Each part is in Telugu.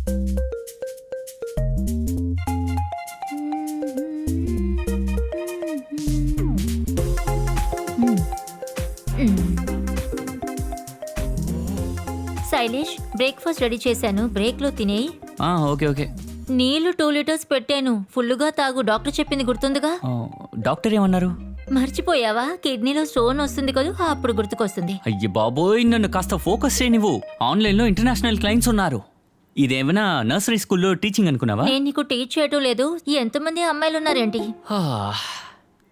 శైలేష్, బ్రేక్ఫాస్ట్ రెడీ చేశాను, బ్రేక్లో తినేయి. Okay okay. నీళ్లు 2 లీటర్స్ పెట్టాను, ఫుల్లుగా తాగు. డాక్టర్ చెప్పింది గుర్తుందిగా? డాక్టర్ ఏమన్నారు? మర్చిపోయావా? కిడ్నీలో స్టోన్ వస్తుంది కదా, అప్పుడు గుర్తుకొస్తుంది. అయ్యి బాబోయ్, నన్ను కాస్త ఫోకస్ చేయి నువ్వు. ఆన్లైన్లో ఇంటర్నేషనల్ క్లయింట్స్ ఉన్నారు. ఇదేమైనా నర్సరీ స్కూల్లో టీచింగ్ అనుకున్నావా? నేను నీకు టీచ్ చేయటం లేదు. ఎంతమంది అమ్మాయిలు ఉన్నారేంటి?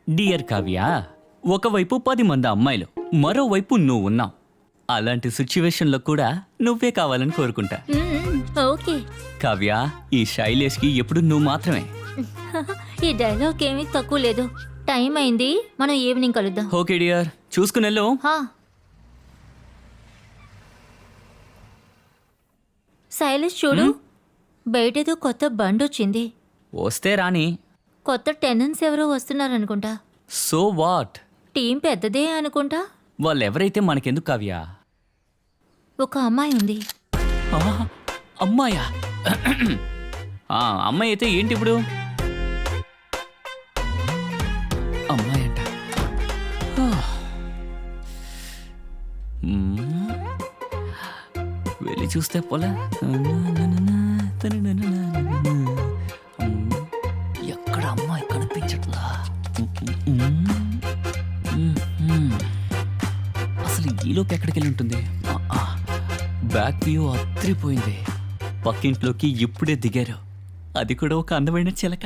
డియర్ కావ్య, ఒకవైపు 10 మంది అమ్మాయిలు, మరోవైపు నువ్వు ఉన్నావు. అలాంటి సిచ్యువేషన్లో కూడా నువ్వే కావాలని కోరుకుంటా. ఓకే కావ్య, ఈ శైలేష్కి ఎప్పుడు నువ్వు మాత్రమే. ఈ డైలాగ్ ఏమీ తక్కువ లేదు. టైం అయింది, మనం ఈవినింగ్ కలుద్దాం. ఓకే డియర్, చూసుకుని వెళ్ళు. శైలేష్ చూడు, బయటేదో కొత్త బండి వచ్చింది. వస్తే రాని. కొత్త టెనెంట్స్ ఎవరో వస్తున్నారనుకుంటా. So what? టీం పెద్దదే అనుకుంటా. వాళ్ళెవరైతే మనకెందుకు కావ్య? ఒక అమ్మాయి ఉంది. అమ్మాయా? అమ్మాయి అయితే ఏంటి ఇప్పుడు? అమ్మాయి అంట. వెళ్ళి చూస్తే పోలే. ఎక్కడ అమ్మాయి కనిపించట్లా? అసలు ఈలోపు ఎక్కడికి వెళ్ళి ఉంటుంది? Back view అత్రిపోయింది. పక్కింట్లోకి ఇప్పుడే దిగారు, అది కూడా ఒక అందమైన చిలక.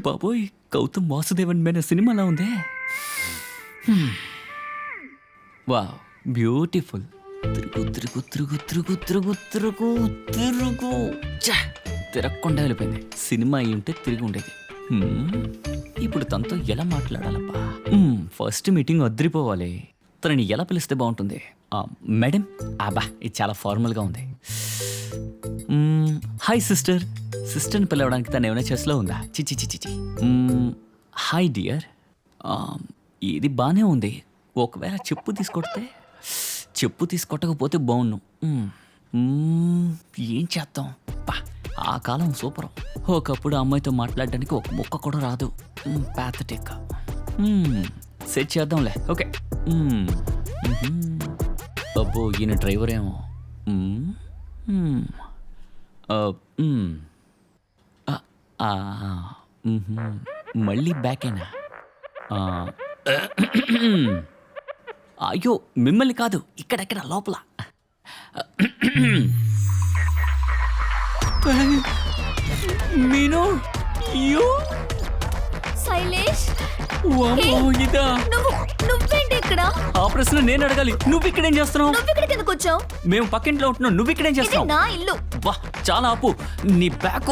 బాబోయ్, గౌతమ్ వాసుదేవన్ మీద సినిమాలా ఉందే. Wow, beautiful. తిరుగు తిరుగు తిరుగు తిరుగు తిరుగు తిరుగు తిరుగు. తిరగకుండా వెళ్ళిపోయింది. సినిమా అయి ఉంటే తిరిగి ఉండేది. ఇప్పుడు తనతో ఎలా మాట్లాడాలబ్బా? First meeting అద్రిపోవాలి. తనని ఎలా పిలిస్తే బాగుంటుంది? మేడం, ఇది చాలా ఫార్మల్గా ఉంది. Hi sister. సిస్టర్ని పిలవడానికి తను ఏమైనా చెస్లో ఉందా? చిచి చిచి. Hi dear. ఇది బాగానే ఉంది. ఒకవేళ చెప్పు తీసుకొడితే? చెప్పు తీసుకొట్టకపోతే బాగుండు. ఏం చేద్దాం? ఆ కాలం సూపర్. ఒకప్పుడు అమ్మాయితో మాట్లాడడానికి ఒక ముక్క కూడా రాదు. ప్యాథటిక్. సెట్ చేద్దాంలే. ఓకే. అబ్బో, ఈయన డ్రైవర్ ఏమో. మళ్ళీ బ్యాకేనా? అయ్యో, మిమ్మల్ని కాదు, ఇక్కడెక్కడ లోపల. మీను, శైలేష్, ఇదా? నువ్వేంటి ఇక్కడ? ఆ ప్రశ్న నేను అడగాలి. నువ్వు ఇక్కడేం చేస్తున్నావు? నువ్వు ఇక్కడికి ఎందుకు వచ్చావు? మేము పక్కింట్లో ఉంటున్నావు, నువ్వు ఇక్కడేం చేస్తున్నావు? నా ఇల్లు. వా, చాలా ఆపు. నీ బ్యాక్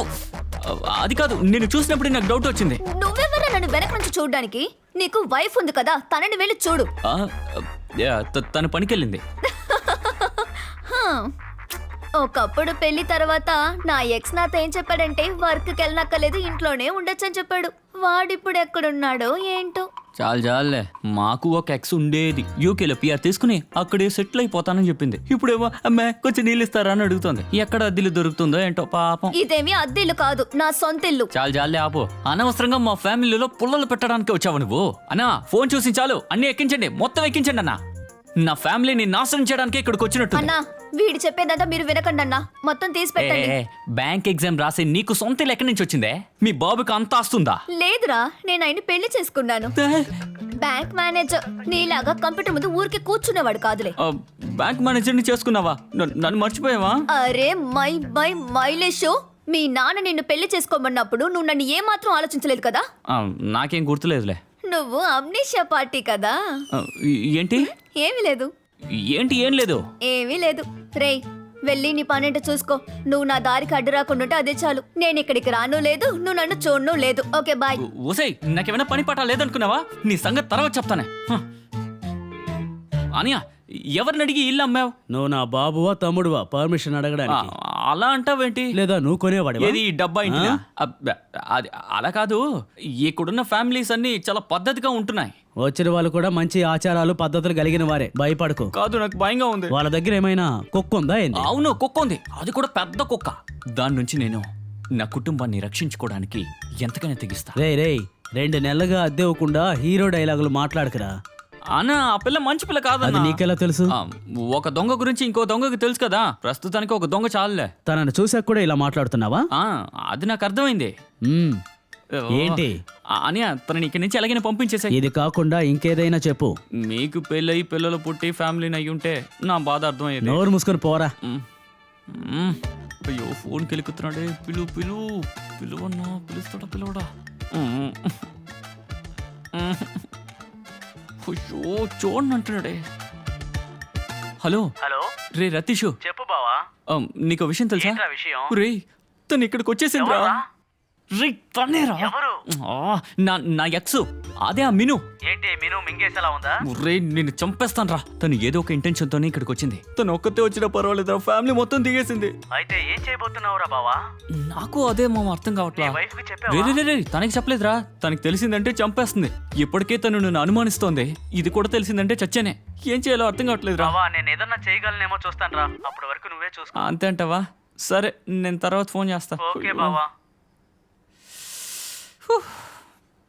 అది కాదు, నేను చూసినప్పుడు నాకు డౌట్ వచ్చింది. నువ్వెవరా నన్ను వెనక నుంచి చూడడానికి? నీకు వైఫ్ ఉంది కదా, తనని వెళ్ళి చూడు. తను పనికెళ్ళింది. ఒకప్పుడు పెళ్లి తర్వాత నా ఎక్స్ నాతో ఏం చెప్పాడంటే, వర్క్కి వెళ్ళనక్కలేదు, ఇంట్లోనే ఉండొచ్చని చెప్పాడు. వాడిప్పుడు ఎక్కడున్నాడో ఏంటో. చాలే, మాకు ఒక ఎక్స్ ఉండేది. యూకేలో పిఆర్ తీసుకుని అక్కడే సెటిల్ అయిపోతానని చెప్పింది. ఇప్పుడేమో అమ్మే కొంచెం నీళ్ళు ఇస్తారా అని అడుగుతుంది. ఎక్కడ అద్దెలు దొరుకుతుందో ఏంటో పాపం. ఇదేమి అద్దెలు కాదు, నా సొంత ఇల్లు. చాలే ఆపు. అనవసరంగా మా ఫ్యామిలీలో పుల్లలు పెట్టడానికి వచ్చావు నువ్వు. అన్నా, ఫోన్ చూసి చాలు, అన్ని ఎక్కించండి, మొత్తం ఎక్కించండి అన్నా. నా ఫ్యామిలీని నాశనం చేయడానికి ఇక్కడికి వచ్చినట్టు. అన్నా, వీడి చెప్పేదంతా మీరు వినకండి అన్నా, మొత్తం తీసి పెట్టండి. బ్యాంక్ ఎగ్జామ్ రాసి నీకు సొంత ఇల్లు ఎక్కడి నుంచి వచ్చిందే? మీ బాబుకి అంత ఆస్తుందా? లేదురా, నేను ఆయన పెళ్లి చేసుకున్నాను. Bank manager. నీలాగా కంప్యూటర్ ముందు ఊరికి కూర్చునేవాడు కాదులే. బ్యాంక్ మేనేజర్ ని చేసుకున్నావా? నన్ను మర్చిపోయావా? అరే మైలేష్, మీ నాన్న నిన్ను పెళ్లి చేసుకోమన్నప్పుడు నువ్వు నన్ను ఏమాత్రం ఆలోచించలేదు కదా? నాకేం గుర్తులేదులే. నువ్వు అమ్నీషియా పార్టీ కదా? ఏంటి? ఏమీ లేదు. ఏంటి ఏం లేదు? ఏమీ లేదు. రేయ్, వెళ్ళి నీ పనేంటో చూసుకో. నువ్వు నా దారికి అడ్డు రాకుండా అదే చాలు. నేను ఇక్కడికి రాను లేదు, నువ్వు నన్ను చూడను లేదు. Okay, bye. ఓసై, నాకేమైనా పని పాట లేదనుకున్నావా? నీ సంగతి తర్వాత చెప్తానే. అనియా, ఎవరిని అడిగి ఇల్లు అమ్మావు? నువ్వు నా బాబువా తమ్ముడువా పర్మిషన్ అడగడానికి? అలా అంటావేంటి? లేదా నువ్వు కొనేవాడు? ఏది డబ్బా ఇంటి? అది అలా కాదు. ఇక్కడున్న ఫ్యామిలీస్ అన్ని చాలా పద్ధతిగా ఉంటున్నాయి. వచ్చిన వాళ్ళు కూడా మంచి ఆచారాలు పద్ధతులు కలిగిన వారే. భయపడకు. కాదు, నాకు భయంగా ఉంది. వాళ్ళ దగ్గర ఏమైనా కుక్క ఉందా? అవును, కుక్క ఉంది. అది కూడా పెద్ద కుక్క. దాని నుంచి నేను నా కుటుంబాన్ని రక్షించుకోవడానికి ఎంతకైనా తెగిస్తా. రేయ్ 2 నెలలుగా అద్దె ఇవ్వకుండా హీరో డైలాగులు మాట్లాడకురా. అన్నా ఆ పిల్ల మంచి పిల్ల అది కాదన్నా. నీకెలా తెలుసు? ఒక దొంగ గురించి ఇంకో దొంగకి తెలుసు కదా, ప్రస్తుతానికి ఒక దొంగ చాలులే. తనని చూసాక కూడా ఇలా మాట్లాడుతున్నావా? అది నాకు అర్థమైంది. మ్మ్. ఏంటి? అనియా తనని ఇక్కడి నుంచి ఎలాగైనా పంపించేసే. ఇది కాకుండా ఇంకేదైనా చెప్పు. మీకు పెళ్ళయి పిల్లలు పుట్టి ఫ్యామిలీని అయ్యి ఉంటే నా బాధ అర్థమయ్యేది. నోరు మూసుకొని పోరా. అయ్యో ఫోన్కి వెళ్ళిపోతున్నాడే. పిలువన్నా పిలుస్తాడా పిలవడా? అయ్యో చూడండి అంటున్నాడే. హలో రే రతీషు, చెప్పు బావా. నీకు విషయం తెలుసా? ఏంట్రా విషయం? రే తను ఇక్కడికి వచ్చేసిందిరా. రే తనేరా ఎవరు? నా ఎక్స్, అదే ఆ మిను. ఏంటి మీను మింగేసేలా ఉందా? రే నిన్ను చంపేస్తాను రా. తను ఏదో ఒక ఇంటెన్షన్ తోనే ఇక్కడికి వచ్చింది. తను ఒక్కతే వచ్చినా పర్వాలేదురా, ఫ్యామిలీ మొత్తం దిగేసింది. అయితే ఏం చేయబోతున్నావురా బావా? నాకు అదే మామ అర్థం కావట్లా. నీ వైఫ్ కి చెప్పావా? రే తనకి చెప్పలేదురా. తనకి తెలిసిందంటే చంపేస్తుంది. ఇప్పటికే తను నన్ను అనుమానిస్తోంది. ఇది కూడా తెలిసిందంటే చచ్చానే. ఏం చేయాలో అర్థం కావట్లేదురా. బావా నేను ఏదన్నా చేయగలనేమో చూస్తానురా. అప్పటి వరకు నువ్వే చూసుకో. అంతే అంటావా? సరే నేను తర్వాత ఫోన్ చేస్తా. ఓకే బావా.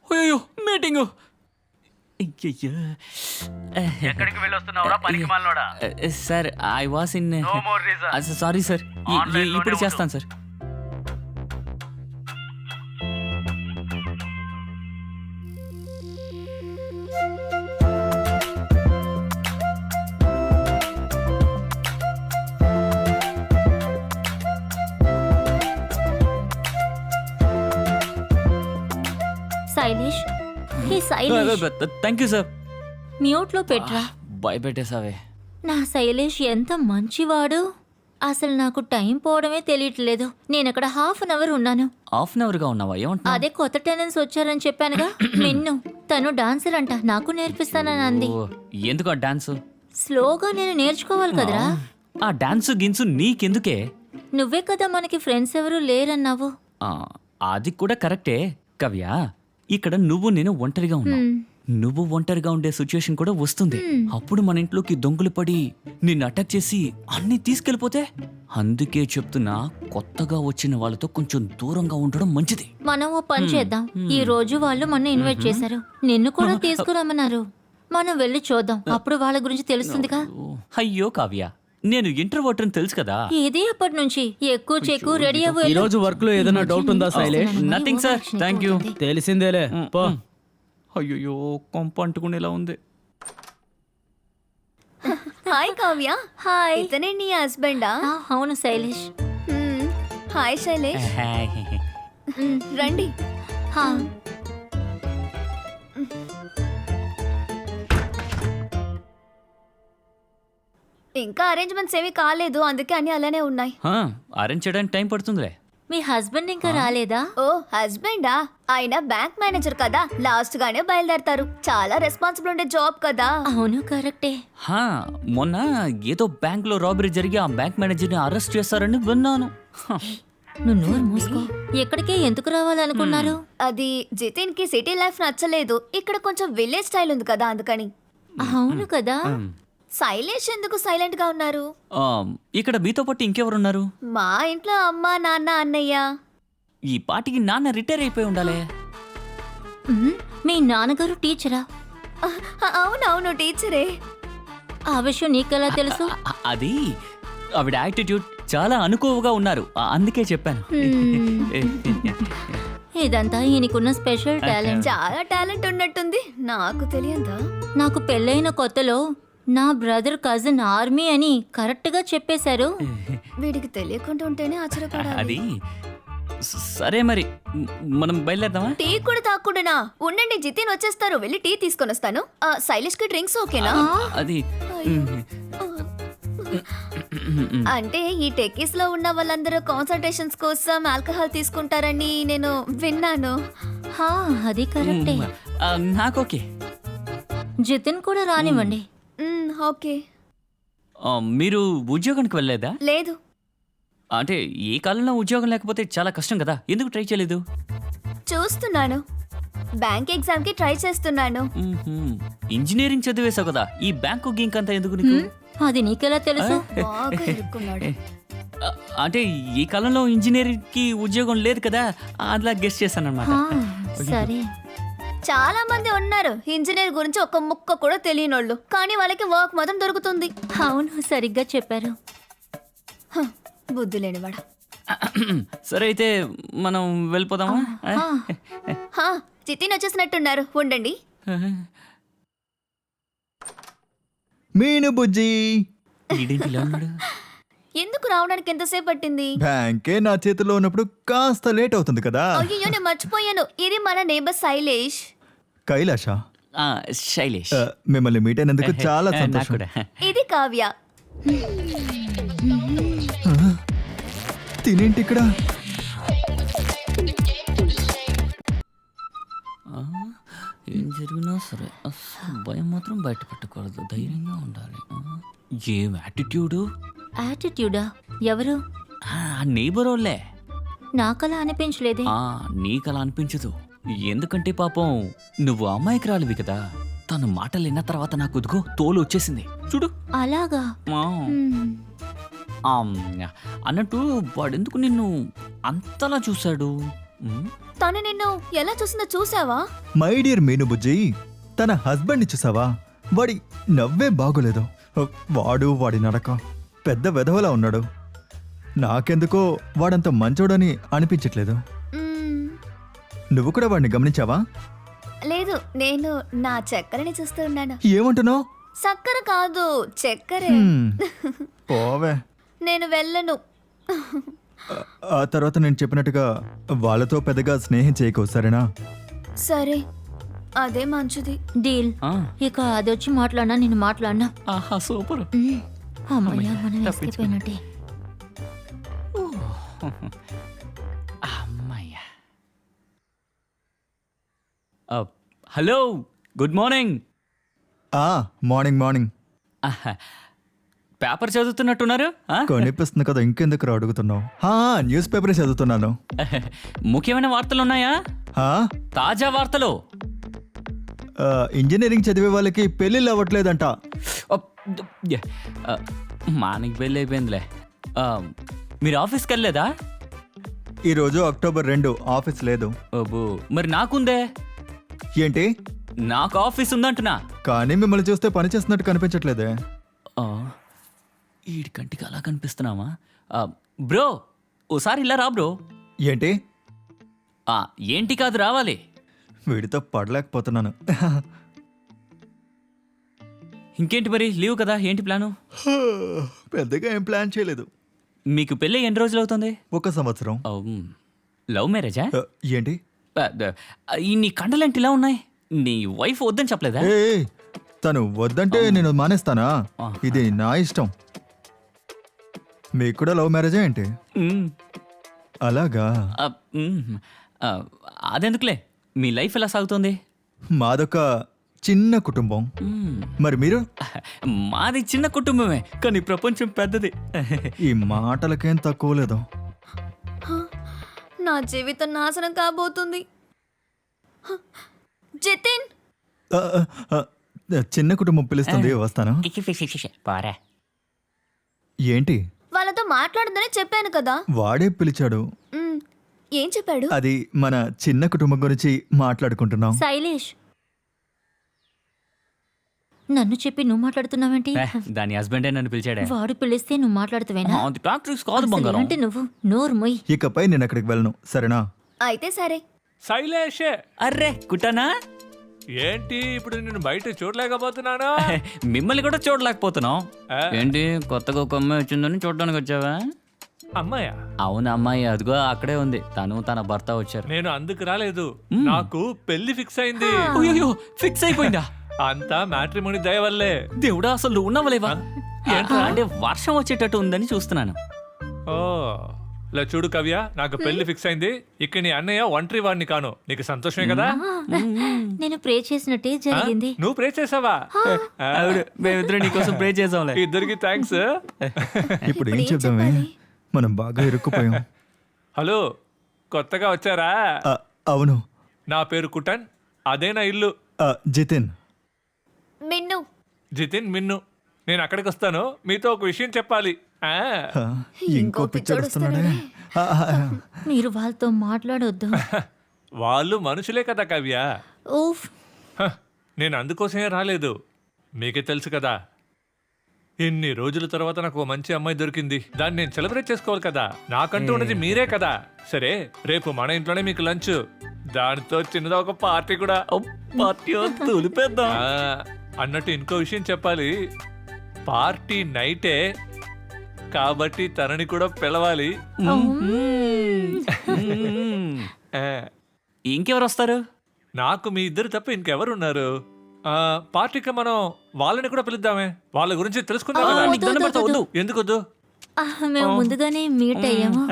అయ్యో మీటింగ్. అయ్యయ్యో. ఎక్కడికి వెళ్ళొస్తున్నావురా పనికి మాలినోడా? Sir I was in. No more reason. Sorry sir, Online లోనే ఇప్పుడు ఉండు. చేస్తాను sir. Shailesh, hey Shailesh, thank you sir. మ్యూట్లో పెట్రా. భయపెట్టేసావే. నా శైలేష్ ఎంత మంచివాడు. అసలు నాకు టైం పోవడమే తెలియట్లేదు. నేను అక్కడ ½ అన్ అవర్ ఉన్నాను. హాఫ్ అన్ అవర్గా ఉన్నావా? ఏమంటున్నా? అదే కొత్త టెనెన్స్ వచ్చారని చెప్పానుగా, మిన్ను. తను డాన్సర్ అంట, నాకు నేర్పిస్తానని అంది. ఎందుకు ఆ డాన్స్? స్లోగా నేను నేర్చుకోవాలి కదరా. ఆ డాన్స్ గిన్సు నీకెందుకే? నువ్వే కదా మనకి ఫ్రెండ్స్ ఎవరు లేరన్నావు. ఆ, అది కూడా కరెక్టే కవ్య. ఇక్కడ నువ్వు నేను ఒంటరిగా ఉన్నావు. నువ్వు ఒంటరిగా ఉండే సిచ్యుయేషన్ కూడా వస్తుంది. అప్పుడు మన ఇంట్లోకి దొంగలు పడి నిన్ను అటాక్ చేసి అన్ని తీసుకెళ్లిపోతే. అందుకే చెప్తున్నా, కొత్తగా వచ్చిన వాళ్ళతో కొంచెం దూరంగా ఉండడం మంచిది. మనం ఓ పని చేద్దాం. ఈ రోజు వాళ్ళు మొన్న ఇన్వైట్ చేశారు, నిన్ను కూడా తీసుకురమ్మన్నారు. మనం వెళ్ళి చూద్దాం, అప్పుడు వాళ్ళ గురించి తెలుస్తుందిగా. అయ్యో కావ్య, నేను ఇంట్రోవర్ట్ అని తెలుసు కదా. ఇది అప్పటి నుంచి ఎక్కువ చెక్కు రెడీ ఈ అవ్వాలి. రోజు వర్క్ లో ఏదైనా డౌట్ ఉందా Shailesh? Nothing sir, thank you. తెలిసిందేలే, పో. అయ్యో కొంప అంటుకునేలా ఉంది. హాయ్ కావ్య. హాయ్. ఇతనే నీ హస్బెండా? అవును శైలేష్. హాయ్ శైలేష్. రండి. ఇంకా అరేంజ్మెంట్స్ ఏమీ కాలేదు, అందుకే అన్ని అలానే ఉన్నాయి. అరేంజ్ చేయడానికి టైం పడుతుందిలే. మీ హస్బెండ్ ఇంకా రాలేదా? ఓ హస్బెండా? ఆయన బ్యాంక్ మేనేజర్ కదా, లాస్ట్ గానే బయలుదేరతారు. చాలా రెస్పాన్సిబుల్ ఉండే జాబ్ కదా. అవును కరెక్టే. మొన్న ఏదో బ్యాంక్ లో రాబరీ జరిగి ఆ బ్యాంక్ మేనేజర్ ని అరెస్ట్ చేశారని విన్నాను. నువ్వు నోరు మూసుకో. ఎక్కడికే ఎందుకు రావాలనుకున్నారు? అది జితిన్ కి సిటీ లైఫ్ నచ్చలేదు. ఇక్కడ కొంచెం విలేజ్ స్టైల్ ఉంది కదా, అందుకని. అవును కదా. శైలేష్ ఎందుకు సైలెంట్ గా ఉన్నారు? ఇక్కడ మీతో పాటు ఇంకెవరున్నారు? మా ఇంట్లో అమ్మ, నాన్న, అన్నయ్య. ఈ పాటికి నాన్న రిటైర్ అయిపోయి ఉండాలి. మీ నాన్నగారు టీచరా? అవునవును టీచరే. ఆ విషయం నీకెలా తెలుసు? అది ఆవిడ యాటిట్యూడ్ చాలా అనుకోవగా ఉన్నారు, అందుకే చెప్పాను. ఇదంతా ఈయనకున్న స్పెషల్ టాలెంట్. చాలా టాలెంట్ ఉన్నట్టుంది, నాకు తెలియదా? నాకు పెళ్ళైన కొత్తలో నా బ్రదర్ కజిన్ ఆర్మీ అని కరెక్ట్ గా చెప్పేశారు. వీడికి తెలియకుండా ఉంటేనే ఆశ్చర్యపడాలి. అది సరే, మరి మనం బయలుదేరదామా? టీ కూడా తాకుండా ఉండండి, జితిన్ వచ్చేస్తారు. వెళ్ళి టీ తీసుకొని వస్తాను. శైలేష్ కి డ్రింక్స్ ఓకేనా? అది అంటే ఈ టెక్కీస్ లో ఉన్న వాళ్ళందరూ కాన్సల్టేషన్స్ కోసం ఆల్కహాల్ తీసుకుంటారని నేను విన్నాను. అది కరెక్టే. నాకు ఓకే. జితిన్ కూడా రానివ్వండి. ఓకే. మీరు ఉద్యోగానికి వెళ్ళలేదా? లేదు. అంటే ఈ కాలంలో ఉద్యోగం లేకపోతే చాలా కష్టం కదా, ఎందుకు ట్రై చేయలేదు? చూస్తున్నాను, బ్యాంక్ ఎగ్జామ్ కి ట్రై చేస్తున్నాను. ఇంజనీరింగ్ చదివేసావు కదా, ఈ బ్యాంకు గీంక్ అంతా ఎందుకు నీకు? అది నీకెలా తెలుసు? అంటే ఈ కాలంలో ఇంజనీరింగ్కి ఉద్యోగం లేదు కదా, అట్లా గెస్ట్ చేశాను అనమాట. సరే. చాలా మంది ఉన్నారు ఇంజనీర్ గురించి ఒక ముక్క కూడా తెలియనోళ్ళు, కానీ వాళ్ళకి వర్క్ మాత్రం దొరుకుతుంది. అవును, సరిగ్గా చెప్పారు. బుద్ధి లేనివాడా. సరే అయితే మనం వెళ్ళిపోదామా? చితిన్ వచ్చేసినట్టున్నారు, ఉండండి. మీను బుజ్జి, ఈడేంటి ఇలా ఉన్నాడు? ఎందుకు రావడానికి ఎంతసేపు పట్టింది? బ్యాంకే నా చేతిలో ఉన్నప్పుడు కాస్త లేట్ అవుతుంది కదా. అయ్యో నేను మర్చిపోయాను, ఇది మన నేబర్ శైలేష్. కైలాష, శైలేష్. మిమ్మల్ని మీట్ అయినందుకు చాలా నాకు సంతోషం. కూడా. ఇది కావ్య. తినేంటి ఇక్కడ? ఏం జరిగినా సరే అసలు భయం మాత్రం బయట పెట్టకూడదు, ధైర్యంగా ఉండాలి. ఏం యాటిట్యూడు? యాటిట్యూడా? ఎవరు? నేబర్ వాళ్ళే. నాకలా అనిపించలేదే. నీకలా అనిపించదు, ఎందుకంటే పాపం నువ్వు అమాయకురాలివి కదా. తన మాటలు విన్న తర్వాత నాకు ఇదిగో తోలు వచ్చేసింది చూడు. అలాగా? ఆ. అన్నట్టు వాడెందుకు నిన్ను అంతలా చూశాడు? తను నిన్ను ఎలా చూసిందో చూసావా? మై డియర్ మీను బుజ్జి, తన హస్బెండ్ ని చూసావా? వాడి నవ్వే బాగోలేదు. వాడి నడక పెద్ద వెధవలా ఉన్నాడు. నాకెందుకో వాడంత మంచోడని అనిపించట్లేదు. మ్మ్, నువ్వు కూడా వాడిని గమనించావా? లేదు, నేను నా చక్కెరని చూస్తూ ఉన్నాను. ఏమంటున్నావు? చక్కెర కాదు, చక్కెరే. పోవే. నేను వెళ్ళను. ఆ తర్వాత నేను చెప్పినట్టుగా వాళ్ళతో పెద్దగా స్నేహం చేయకు, సరేనా? సరే, అదే మంచిది. డీల్. ఇక అదొచ్చి మాట్లాడినా నేను మాట్లాడినా. ఆహా సూపర్. అమ్మయ్య, మనం ఎస్కేపోయినట్టే. అమ్మయ్యా. Hello, good morning. Morning morning. Paper చదువుతున్నట్టున్నారు. కొనిపిస్తుంది కదా, ఇంకెందుకు రా అడుగుతున్నావు? న్యూస్ పేపరే చదువుతున్నాను. ముఖ్యమైన వార్తలు ఉన్నాయా? తాజా వార్తలు. ఇంజనీరింగ్ చదివే వాళ్ళకి పెళ్ళిళ్ళు అవ్వట్లేదంట. మానికి పెళ్ళి అయిపోయిందిలే. మీరు ఆఫీస్కి వెళ్ళలేదా? ఈరోజు అక్టోబర్ 2, ఆఫీస్ లేదు. ఓబో, మరి నాకుందే. ఏంటి? నాకు ఆఫీస్ ఉందంటున్నా. కానీ మిమ్మల్ని చూస్తే పని చేస్తున్నట్టు కనిపించట్లేదే. ఈడి కంటికి అలా కనిపిస్తున్నావా? బ్రో, ఓసారి ఇలా రా బ్రో. ఏంటి? ఏంటి కాదు, రావాలి. వీడితో పడలేకపోతున్నాను. ఇంకేంటి మరి, లీవ్ కదా, ఏంటి ప్లాను? పెద్దగా ఏం ప్లాన్ చేయలేదు. మీకు పెళ్ళి ఎన్ని రోజులు అవుతుంది? 1 సంవత్సరం. లవ్ మ్యారేజా? ఏంటి? నీ కండలేంటి ఇలా ఉన్నాయి? నీ వైఫ్ వద్దని చెప్పలేదా? తను వద్దంటే నేను మానేస్తానా? ఇది నా ఇష్టం. మీకు కూడా లవ్ మ్యారేజా ఏంటి? అలాగా? అదెందుకులే, మీ లైఫ్ ఎలా సాగుతుంది? మాదొక చిన్న కుటుంబం. మరి మీరు? మాది చిన్న కుటుంబమే, కానీ ప్రపంచం పెద్దది. ఈ మాటలకేం తక్కువ లేదు. నా జీవితం నాశనం కాబోతుంది. జితిన్, చిన్న కుటుంబం పిలుస్తుంది, వస్తాను. ఏంటి? వాళ్ళతో మాట్లాడదని చెప్పాను కదా. వాడే పిలిచాడు. ఏం చెప్పాడు? అది మన చిన్న కుటుంబం గురించి మాట్లాడుకుంటున్నాం. శైలేష్, నన్ను చెప్పి నువ్వు మాట్లాడుతున్నావేంటి? దాని హస్బెండే నన్ను పిలిచాడే. వాడు పిలిస్తే నువ్వు మాట్లాడుతావేనా? అంటే నువ్వు నోరు మొయ్. ఇకపై నేను అక్కడికి వెళ్ళను, సరేనా? అయితే సరే. శైలేషే, అర్రే కుట్టానా? ఏంటి ఇప్పుడు నిన్ను బయట చూడలేకపోతున్నాను? మిమ్మల్ని కూడా చూడలేకపోతున్నాం. ఏంటి కొత్తగా ఒక అమ్మాయి వచ్చిందని చూడడానికి వచ్చావా? అమ్మాయా? అవును, అమ్మాయి అదిగో అక్కడే ఉంది. తను తన భర్త వచ్చారు. నేను అందుకు రాలేదు, నాకు పెళ్లి ఫిక్స్ అయింది. ఫిక్స్ అయిపోయిందా? అంతా మ్యాట్రిమోని దయ వల్లే. దేవుడా, అసలు నువ్వు ఉన్నవలేవా? అంటే వర్షం వచ్చేటట్టు ఉందని చూస్తున్నాను. ఓ, ఇలా చూడు కవ్య, నాకు పెళ్లి ఫిక్స్ అయింది. ఇక నీ అన్నయ్య ఒంటరి వాడిని కాను. నీకు సంతోషమే కదా? నేను ప్రే చేసినట్టే జరిగింది. నువ్వు ప్రే చేసావా? మేమిద్దరం నీకోసం ప్రే చేసాంలే. ఇద్దరికి థ్యాంక్స్. ఇప్పుడు ఏం చెప్దామే, మనం బాగా ఇరుక్కుపోయాం. హలో, కొత్తగా వచ్చారా? అవును. నా పేరు కుటన్, అదే నా ఇల్లు. జితిన్. మిన్ను. జితిన్, మిన్ను. నేను అక్కడికి వస్తాను, మీతో ఒక విషయం చెప్పాలి. ఆ, ఆ, ఇంకో పిచ్చోడు వస్తున్నాడే. ఆ, మీరు వాళ్ళతో మాట్లాడొద్దు. వాళ్ళు మనుషులే కదా కావ్య. ఊఫ్. హ, నేను అందుకోసమే రాలేదు. మీకే తెలుసు కదా, ఇన్ని రోజుల తర్వాత నాకు ఓ మంచి అమ్మాయి దొరికింది. దాన్ని నేను సెలబ్రేట్ చేసుకోవాలి కదా. నాకంటూ ఉన్నది మీరే కదా. సరే, రేపు మన ఇంట్లోనే మీకు లంచ్, దానితో చిన్నదా ఒక పార్టీ కూడా. పార్టీ తొలిపేద్దాం. ఆ, అన్నట్టు ఇంకో విషయం చెప్పాలి. పార్టీ నైటే కాబట్టి తనని కూడా పిలవాలి. ఆ, ఇంకెవరు వస్తారు? నాకు మీ ఇద్దరు తప్ప ఇంకెవరున్నారు? పార్టీకి మనం వాళ్ళని కూడా పిలుద్దామే. వాళ్ళ గురించి తెలుసుకుందాం కదా. నీకు దండం పెడతా, వద్దు. ఎందుకొద్దు? మేము ముందుగానే మీట్ అయ్యాము.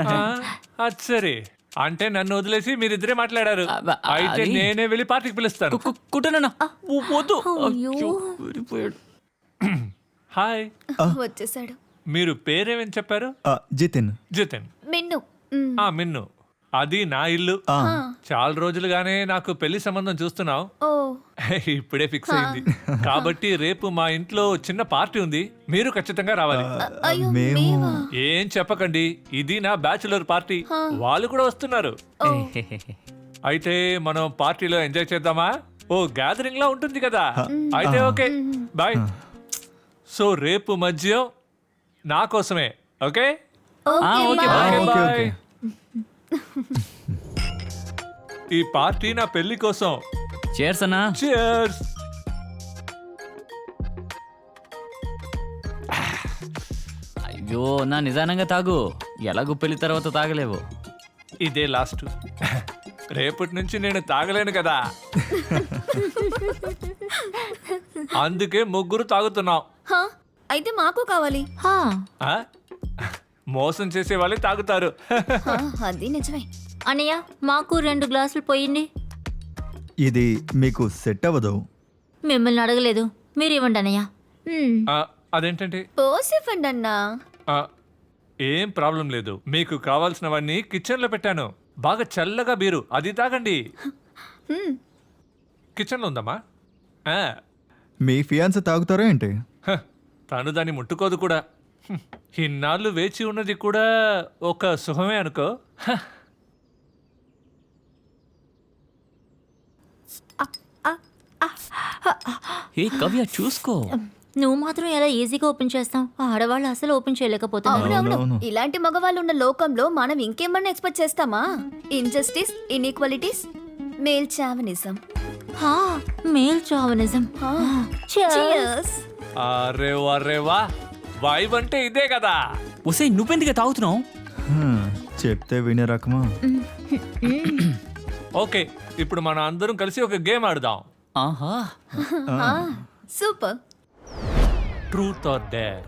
అది సరే. అంటే నన్ను వదిలేసి మీరిద్దరే మాట్లాడారు. అయితే అది- నేనే వెళ్ళి పార్టీకి పిలుస్తాను. కుట్టనన్నా వద్దు. అయ్యో. అయ్యో, ఊరిపోయాడు. హాయ్, వచ్చేసాడు. మీరు పేరేమని చెప్పారు? జితిన్. జితిన్. మిన్ను. మిన్ను. అది నా ఇల్లు. ఆ, చాలా రోజులుగానే నాకు పెళ్లి సంబంధం చూస్తున్నావు. ఓ ఇప్పుడే ఫిక్స్ అయింది. కాబట్టి రేపు మా ఇంట్లో చిన్న పార్టీ ఉంది. మీరు ఖచ్చితంగా రావాలి. అయ్యో మేము మేమా? ఏం చెప్పకండి, ఇది నా బ్యాచులర్ పార్టీ. వాళ్ళు కూడా వస్తున్నారు. ఓ అయితే మనం పార్టీలో ఎంజాయ్ చేద్దామా? ఓ గ్యాదరింగ్ లా ఉంటుంది కదా. అయితే ఓకే, బాయ్. సో రేపు మధ్య నా కోసమే. Okay okay okay, bye. Okay, bye. Okay. ఈ పార్టీ నా పెళ్లి కోసం. చేర్స్ అన్నా. Cheers. అయ్యో, నా నిదానంగా తాగు. ఎలాగో పెళ్లి తర్వాత తాగలేవు. ఇదే లాస్ట్. రేపటి నుంచి నేను తాగలేను కదా. అందుకే ముగ్గురు తాగుతున్నాం. హా, అయితే మాకు కావాలి. హా, ఆ? మోసం చేసే వాళ్ళే తాగుతారు. హా, అది నిజమే. అన్నయ్య మాకు 2 గ్లాసులు పోయండి. ఇది మీకు సెట్ అవ్వదు. మిమ్మల్ని అడగలేదు, మీరు ఇవ్వండి అన్నయ్య. అదేంటంటే పోసిఫండి అన్నా. ఆ, ఏం ప్రాబ్లం లేదు. మీకు కావాల్సినవన్నీ కిచెన్ లో పెట్టాను. బాగా చల్లగా బీరు, అది తాగండి. కిచెన్ లో ఉందమ్మా. ఆ, మీ ఫియాన్స్ తాగుతారా ఏంటి? హ, తను దాన్ని ముట్టుకోదు కూడా. హ్మ్, ఇన్నాళ్ళు వేచి ఉన్నది కూడా ఒక సుఖమే అనుకో. హ, ఏ కవ్య, చూసుకో. నువ్వు మాత్రం ఎలా ఈజీగా ఓపెన్ చేస్తావు? ఆడవాళ్ళు అసలు ఓపెన్ చేయలేకపోతున్నారు. అవునవును, అవునవును. ఇలాంటి మగవాళ్ళు ఉన్న లోకంలో మనం ఇంకేమన్నా ఎక్స్పెక్ట్ చేస్తామా? Injustice, inequalities, male chauvinism. హా, మేల్ చావనిజం. Cheers. అరే వరే వా, వైబ్ అంటే ఇదే కదా. ఒసే, నువ్వెందుకు తాగుతున్నావు? హ్మ్, చెప్తే వినే రకమా? ఓకే, ఇప్పుడు మన అందరం కలిసి ఒక గేమ్ ఆడదాం. ఆహా. సూపర్. Truth or dare.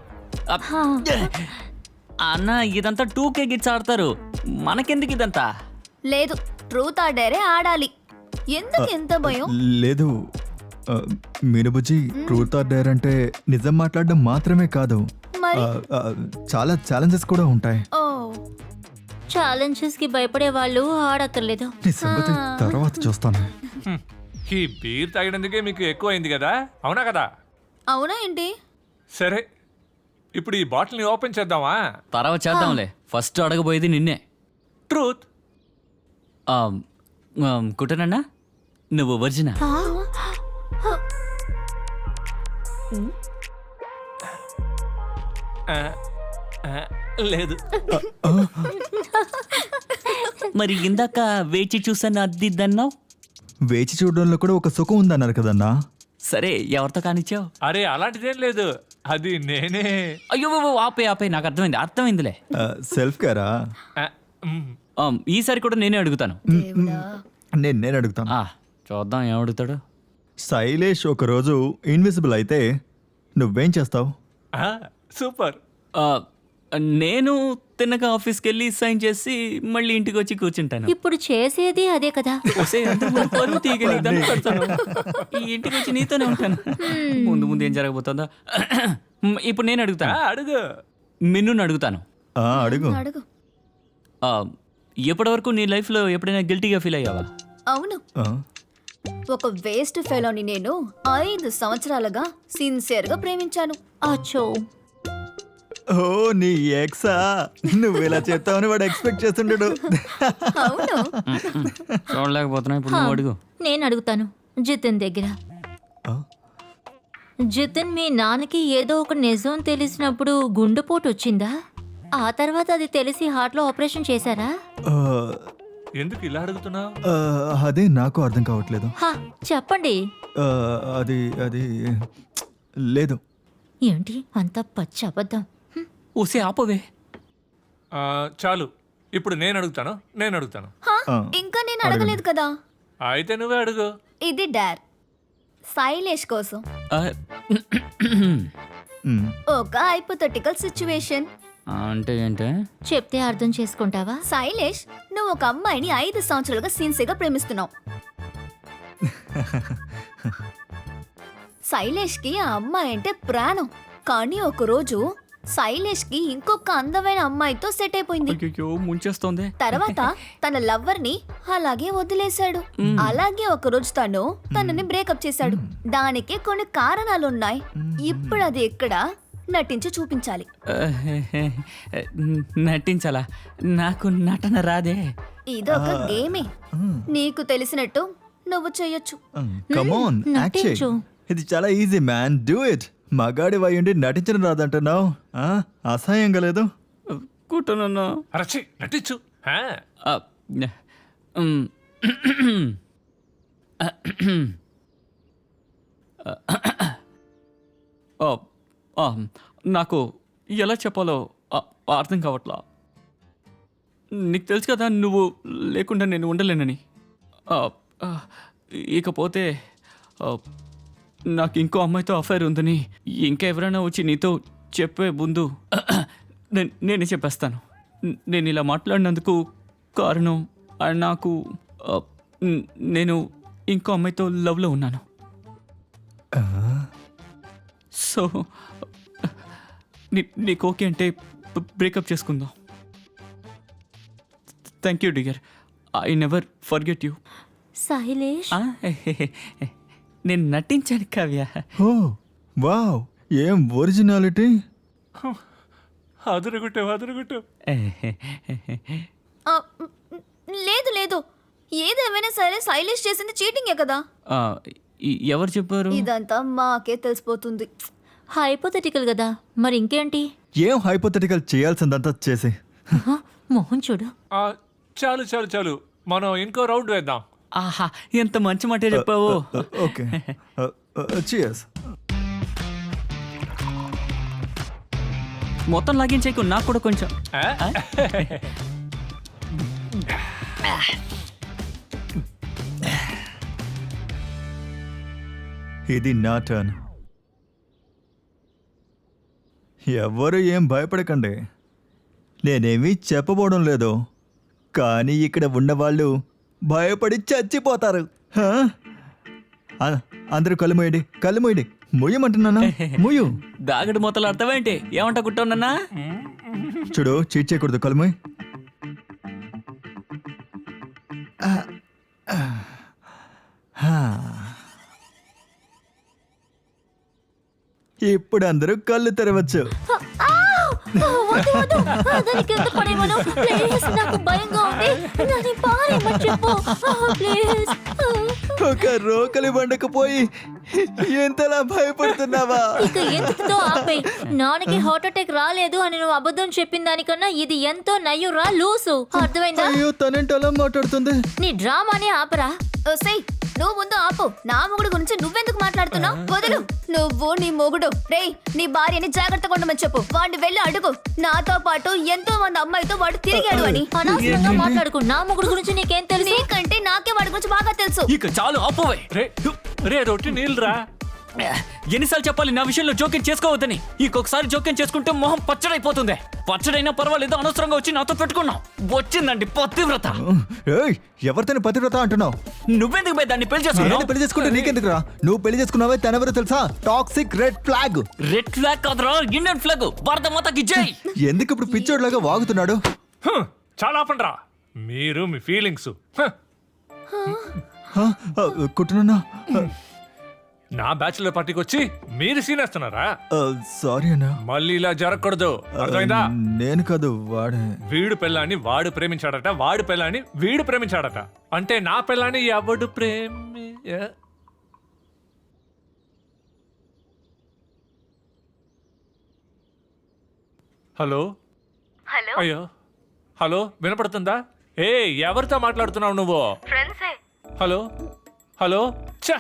అన్న, ఇదంతా 2K గిట్స్ ఆడతారు. మనకెందుకు ఇదంతా? లేదు, ట్రూత్ ఆర్ డేరే ఆడాలి. ఎందుకు ఎంత భయం? లేదు మీనుబుజ్జి, ట్రూత్ ఆర్ డేర్ అంటే నిజం మాట్లాడడం మాత్రమే కాదు, మరి? చాలా ఛాలెంజెస్ కూడా ఉంటాయి. ఓ ఛాలెంజెస్ కి భయపడే వాళ్ళు ఆడక్కర్లేదు. నీ సంగతి తర్వాత చూస్తాను. హ్మ్, ఈ బీర్ తాగినందుకే మీకు ఎక్కువ అయింది కదా, అవునా కదా? అవునా ఏంటి? సరే, ఇప్పుడు ఈ బాటిల్ని ఓపెన్ చేద్దామా? తర్వాత చేద్దాంలే. ఫస్ట్ అడగబోయేది నిన్నే. ట్రూత్. కుట్టనన్నా, నువ్వు వర్జినా? లేదు. మరి ఇందాక వేచి చూసాను అద్దిద్దన్నావు. వేచి చూడడంలో కూడా ఒక సుఖం ఉందన్నారు కదన్నా. సరే, ఎవరితో కానిచ్చావు? అరే అలాంటిదేం లేదు, అది నేనే. అయ్యో, ఆపే, నాకు అర్థమైందిలే. సెల్ఫ్ కేరా? ఆ, మ్, ఈసారి కూడా నేనే అడుగుతాను. దేవుడా. నేను అడుగుతాను. చూద్దాం ఏం అడుగుతాడు. శైలేష్ ఒకరోజు ఇన్విజిబుల్ అయితే నువ్వేం చేస్తావు? ఆ, సూపర్. నేను తిన్నగా ఆఫీస్కి వెళ్ళి సైన్ చేసి మళ్ళీ ఇంటికి వచ్చి కూర్చుంటాను. ఇప్పుడు చేసేది అదే కదా. ఒసేయ్, అందరూ ముందు పరువు తీయగా నీకు దండం పెడతాను. ఈ ఇంటికి వచ్చి నీతోనే ఉంటాను. ముందు ఏం జరగబోతుందా? ఇప్పుడు నేను అడుగుతాను. అడుగు. మిన్నుని అడుగుతాను. అడుగు. అడుగు. ఎప్పటి వరకు నీ లైఫ్లో ఎప్పుడైనా గిల్టీగా ఫీల్ అయ్యావా? అవును, ఆ, ఒక వేస్ట్ ఫెలోని నేను 5 సంవత్సరాలుగా సిన్సియర్ గా ప్రేమించాను. అచ్చో, ఓ నీ ఎక్సా, నువ్వు ఇలా చెప్తావని వాడు ఎక్స్పెక్ట్ చేస్తుండడు. అవును. చూడలేకపోతున్నా ఇప్పుడు నువ్వు అడుగు. నేను అడుగుతాను జితిన్ దగ్గర. ఆ? జితిన్, మీ నాన్నకి ఏదో ఒక నిజం తెలిసినప్పుడు గుండెపోటు వచ్చిందా? ఆ తర్వాత అది తెలిసి హార్ట్లో ఆపరేషన్ చేశారా? ఆ, ఎందుకు ఇలా అడుగుతున్నావు? అదే నాకు అర్థం కావట్లేదు. హా, చెప్పండి. ఆ, అది అది లేదు. ఏంటి అంత పచ్చి అబద్ధం? ఊసే ఆపవే. చాలు, ఇప్పుడు నేను అడుగుతాను. హా, ఆ, ఇంకా నేను అడగలేదు కదా. అయితే నువ్వే అడుగు. ఇది డార్ శైలేష్ కోసం ఆ, మ్, ఒక హైపోథెటికల్ సిచ్యువేషన్. అంటే ఏంటే? చెప్తే అర్థం చేసుకుంటావా? శైలేష్, నువ్వు ఒక అమ్మాయిని 5 సంవత్సరాలుగా సిన్సియర్గా ప్రేమిస్తున్నావు. శైలేష్కి ఆ అమ్మాయి అంటే ప్రాణం. కానీ ఒకరోజు శైలేష్కి ఇంకొక అందమైన అమ్మాయితో సెట్ అయిపోయింది. అయ్యో ముంచేస్తోంది. తర్వాత తన లవ్వర్ ని అలాగే వదిలేశాడు. అలాగే ఒకరోజు తనని బ్రేకప్ చేశాడు. దానికి కొన్ని కారణాలున్నాయి. ఇప్పుడు అది ఎక్కడ నటించి చూపించాలి. నటించాలా? నాకు నటన రాదే. ఇదొక గేమే. నీకు తెలిసినట్టు నువ్వు చెయ్యొచ్చు. come on, act చేయి. నటించు. ఇది చాలా ఈజీ మ్యాన్, డూ ఇట్. మగాడి వయ్యుండి నటించడం రాదంటున్నావు, అసహ్యంగా లేదు? కూర్చున్నా. అరచి నటించు. హా? నాకు ఎలా చెప్పాలో అర్థం కావట్లా. నీకు తెలుసు కదా నువ్వు లేకుండా నేను ఉండలేనని. ఇకపోతే నాకు ఇంకో అమ్మాయితో అఫైర్ ఉందని ఇంకా ఎవరైనా వచ్చి నీతో చెప్పే ముందు నేనే చెప్పేస్తాను. నేను ఇలా మాట్లాడినందుకు కారణం నాకు నేను ఇంకో అమ్మాయితో లవ్లో ఉన్నాను. సో నీకు ఓకే అంటే బ్రేకప్ చేసుకుందాం. Thank you dear, I never forget you. Shailesh, నేను నటించాను కావ్య. ఓ వావ్, ఏం ఒరిజినాలిటీ. అదరగొట్టావు. ఆ, లేదు లేదు, ఏదేమైనా సరే శైలేష్ చేసింది చీటింగే కదా. ఎవరు చెప్పారు? ఇదంతా మాకే తెలిసిపోతుంది. హైపోథెటికల్ కదా, మరి ఇంకేంటి? ఏం హైపోథెటికల్ చేయాల్సిందంతా చేసి. హా, మొహం చూడు. చాలు, మనం ఇంకో రౌండ్ వేద్దాం. ఆహా, ఎంత మంచి మాట చెప్పావు. Okay, cheers. మొత్తం లాగించేకు నాకు కూడా కొంచెం. ఆ? ఇది నా టర్న్. ఎవ్వరు ఏం భయపడకండి, నేనేమీ చెప్పబోవడం లేదు. కానీ ఇక్కడ ఉన్నవాళ్ళు భయపడి చచ్చిపోతారు. హా? అందరూ కళ్ళు మూయండి. ముయ్యమంటున్నాను, ముయ్యు. దాగడు మొత్తలు అర్థమేంటి? ఏమంటా కుట్టావునన్నా? చూడు, చీట్ చేయకూడదు, కళ్ళు మూయ్. ఇప్పుడు అందరూ కళ్ళు తెరవచ్చు. వద్దు, వద్దు. దానికి ఎంత పడేమను? ప్లీజ్, నాకు భయంగా ఉంది. దాన్ని పారేయమని చెప్పు. ప్లీజ్. ఒక రోకలి బండకపోయి ఎంతలా భయపడుతున్నావా? ఇక ఎందుకుతో ఆపేయ్. నాన్నకి హార్ట్ అటాక్ రాలేదు అని నువ్వు అబద్ధం చెప్పిన దానికన్నా ఇది ఎంతో నయ్యం రా లూసు. అర్థమైందా? అయ్యో, తనేంటలా మాట్లాడుతుంది? నీ డ్రామానే ఆపరా. ఓసేయ్, నువ్వు ముందు ఆపు. నా మొగుడు గురించి నువ్వెందుకు మాట్లాడుతున్నావు? వదులు. నువ్వు నీ మొగుడు రేయ్, నీ భార్యని జాగ్రత్తగా ఉండమని చెప్పు. వాడిని వెళ్ళి అడుగు, నాతో పాటు ఎంతో మంది అమ్మాయితో వాడు తిరిగాడు అని. అనవసరంగా మాట్లాడుకో. నా మొగుడు గురించి నీకేం తెలుసు? నీకంటే నాకే వాడి గురించి బాగా తెలుసు. ఇక చాలు ఆపోవే. రే రొట్టి నీళ్ళరా. ఎన్నిసార్లు చెప్పాలి నా విషయంలో జోక్యం చేసుకోవద్దని? ఇంకొకసారి జోక్యం చేసుకుంటే మొహం పచ్చడైపోతుంది. పచ్చడైనా పర్వాలేదు, అనవసరంగా వచ్చి నాతో పెట్టుకున్నావు. వచ్చిందండి పతివ్రత. ఏయ్, ఎవరితోని పతివ్రత అంటున్నావు? నువ్వెందుకు పోయి దాన్ని పెళ్లి నేను చేసుకున్నావు? పెళ్లి చేసుకుంటే నీకెందుకురా? నువ్వు పెళ్లి చేసుకున్నావే, తనెవరో తెలుసా? Toxic red flag. Red flag కాదురా, ఇండియన్ ఫ్లాగ్. భారత మాతకి జై. ఎందుకు ఇప్పుడు పిచ్చోడ్లాగా వాగుతున్నాడు? చాలా ఆపండ్రా మీరు, మీ ఫీలింగ్స్. కుట్టునున్నా, నా బ్యాచులర్ పార్టీకి వచ్చి మీరు సీన్ వేస్తున్నారా? సారీ అన్నా. మళ్ళీ ఇలా జరగకూడదు, అర్థమైందా? నేను కాదు, వాడే. వీడు పెళ్ళాన్ని వాడు ప్రేమించాడట, వాడు పెళ్ళాన్ని వీడు ప్రేమించాడట. అంటే నా పెళ్ళాన్ని ఎవడు హలో హలో అయ్యో, హలో వినపడుతుందా? ఏ ఎవరితో మాట్లాడుతున్నావు నువ్వు? ఫ్రెండ్సే. హలో హలో ఛ!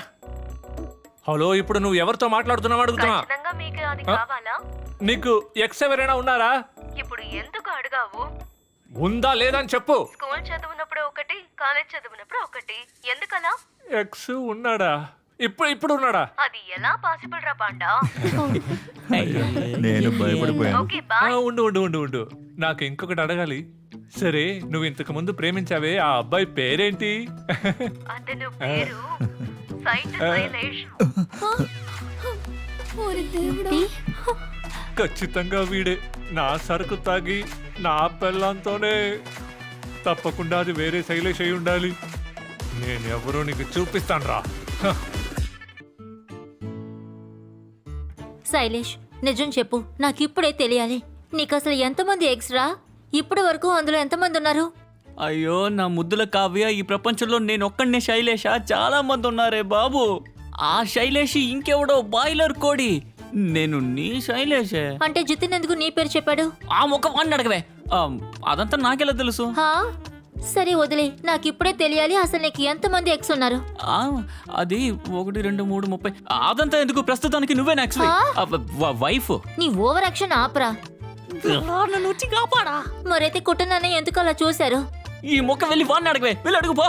హలో, ఇప్పుడు నువ్వు ఎవరితో మాట్లాడుతున్నావు అడుగుతున్నా. ఖచ్చితంగా మీకు అది ఆ? కావాలా? నీకు ఎక్స్ ఎవరైనా ఉన్నారా? ఇప్పుడు ఎందుకు అడగావు? ఉందా లేదా అని చెప్పు. స్కూల్ చదువునప్పుడు ఒకటి, కాలేజ్ చదువునప్పుడు ఒకటి. ఎందుకలా? ఎక్స్ ఉన్నాడా? ఇప్పుడు ఉన్నాడా? అది ఎలా పాసిబుల్ రా పాండా? నేను భయపడిపోయాను. Okay bye. ఉండు ఉండు ఉండు ఉండు నాకు ఇంకొకటి అడగాలి. సరే, నువ్వు ఇంతకు ముందు ప్రేమించావే ఆ అబ్బాయి పేరేంటి? అతను పేరు శైలేష్. ఓరి దేవుడా. ఖచ్చితంగా వీడే. నా సరుకు తాగి నా పెళ్ళంతోనే. తప్పకుండా అది వేరే శైలేష్ అయి ఉండాలి. నేనెవరో నీకు చూపిస్తాను రా. శైలేష్, నిజం చెప్పు, నాకు ఇప్పుడే తెలియాలి. నీకు అసలు ఎంతమంది ఎక్స్ట్రా? ఇప్పటి వరకు అందులో ఎంతమంది ఉన్నారు? అయ్యో నా ముద్దుల కావ్య, ఈ ప్రపంచంలో నేను ఒక్కడనే శైలేష? చాలా మంది ఉన్నారే బాబు. ఆ శైలేషి ఇంకెవడో బాయిలర్ కోడి. నేను నీ శైలేషే. అంటే జితిన్ ఎందుకు నీ పేరు చెప్పాడు? ఆ ముఖం వాడిని అడగవే. అదంతా నాకెలా తెలుసు? హా, సరే వదిలే. నాకు ఇప్పుడే తెలియాలి, అసలు నీకు ఎంతమంది ఎక్స్ ఉన్నారు? అది 1 2 3 30. అదంతా ఎందుకు, ప్రస్తుతానికి నువ్వే నెక్స్ట్ వైఫ్. నీ ఓవర్ యాక్షన్ ఆపరా. నన్ను వచ్చి కాపాడా. మరైతే కుటుంబాన్ని ఎందుకు అలా చూశారు? ఈ మొక్క వెళ్ళి వాడిని అడగవే, వెళ్ళి అడుగుపో.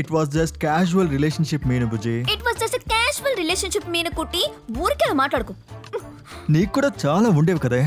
It was just casual relationship మీను బుజ్జి. It was just casual relationship మీన కుట్టి. ఊరికే మాట్లాడుకో. నీకు కూడా చాలా ఉండేవి కదే.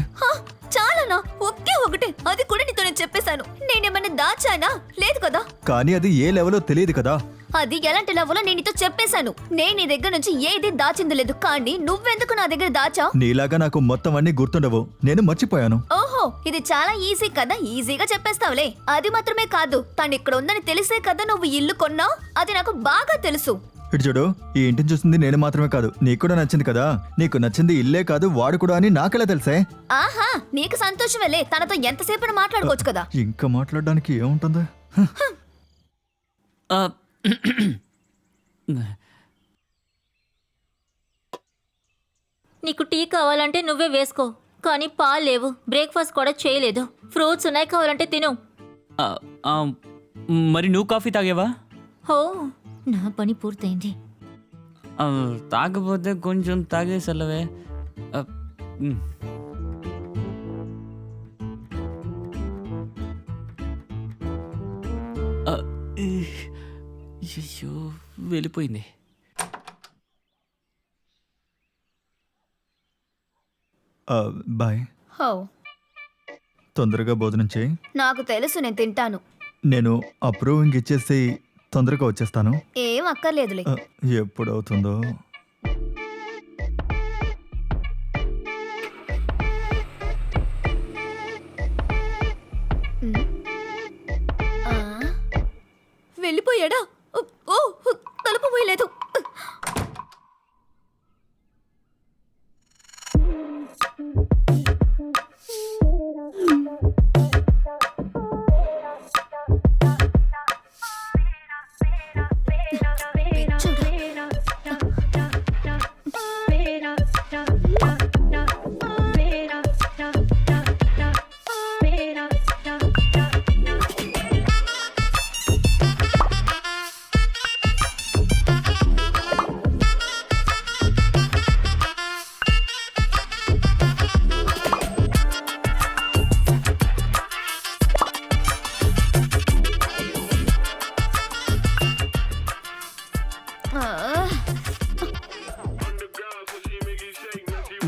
చాలానా? ఒకే ఒకటే, అది కూడా నీతో నేను చెప్పేశాను. నేనేమన్నా దాచానా? లేదు కదా. కానీ అది ఏ లెవెల్లో తెలియదు కదా. అది ఎలాంటి లెవెల్లో నేను నీతో చెప్పేశాను. నేను నీ దగ్గర నుంచి ఏది దాచింది లేదు. కానీ నువ్వెందుకు నా దగ్గర దాచావు? నీలాగా నాకు మొత్తం అన్ని గుర్తుండవు, నేను మర్చిపోయాను. ఓహో, ఇది చాలా ఈజీ కదా, ఈజీగా చెప్పేస్తావులే. అది మాత్రమే కాదు, తను ఇక్కడ ఉందని తెలిసే కదా నువ్వు ఇల్లు కొన్నావు. అది నాకు బాగా తెలుసు. ఇటు చూడు, ఈ ఇంటిని చూసింది నేను మాత్రమే కాదు, నీకు కూడా నచ్చింది కదా. నీకు నచ్చింది ఇల్లే కాదు, వాడు కూడా అని నాకెలా తెలుసే? ఆహా, నీకు సంతోషమేలే. తనతో ఎంతసేపు మాట్లాడుకోవచ్చు కదా. ఇంకా మాట్లాడడానికి ఏముంటుందా? నీకు టీ కావాలంటే నువ్వే వేసుకో. కానీ పాలు లేవు, బ్రేక్ఫాస్ట్ కూడా చేయలేదు. ఫ్రూట్స్ ఉన్నాయి, కావాలంటే తిను. మరి నువ్వు కాఫీ తాగేవా? హో, నా పని పూర్తయింది. తాగపోతే కొంచెం తాగేసలవే. అయ్యో, వెళ్ళిపోయింది. బాయ్. హో, తొందరగా భోజనం చేయి. నాకు తెలుసు, నేను తింటాను. నేను అప్రూవింగ్ ఇచ్చేసి తొందరగా వచ్చేస్తాను. ఏం అక్కర్లేదులే. ఎప్పుడవుతుందో. వెళ్ళిపోయాడా? ఓ, తలుపు పోయలేదు.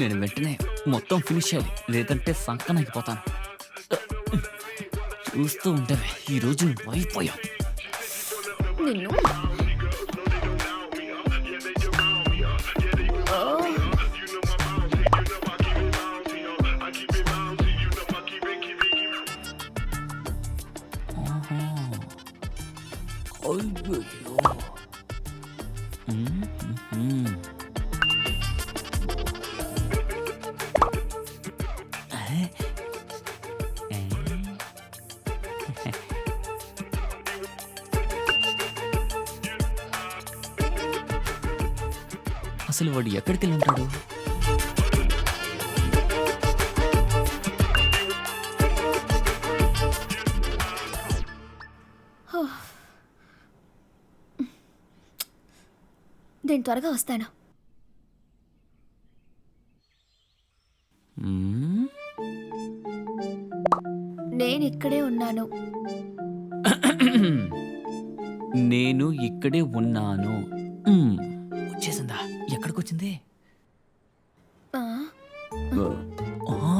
నేను వెంటనే మొత్తం ఫినిష్ చేయాలి, లేదంటే సంకనాగిపోతాను. చూస్తూ ఉంటావే, ఈరోజు నువ్వు అయిపోయావు. నిన్ను అయ్యో. అసలు వాడు ఎక్కడికి వెళ్ళి ఉంటాడు? నేను త్వరగా వస్తాను. మ్మ్. నేను ఇక్కడే ఉన్నాను. నేను ఇక్కడే ఉన్నాను. వచ్చేసిందా? ఎక్కడికి వచ్చింది? ఆ, ఆ,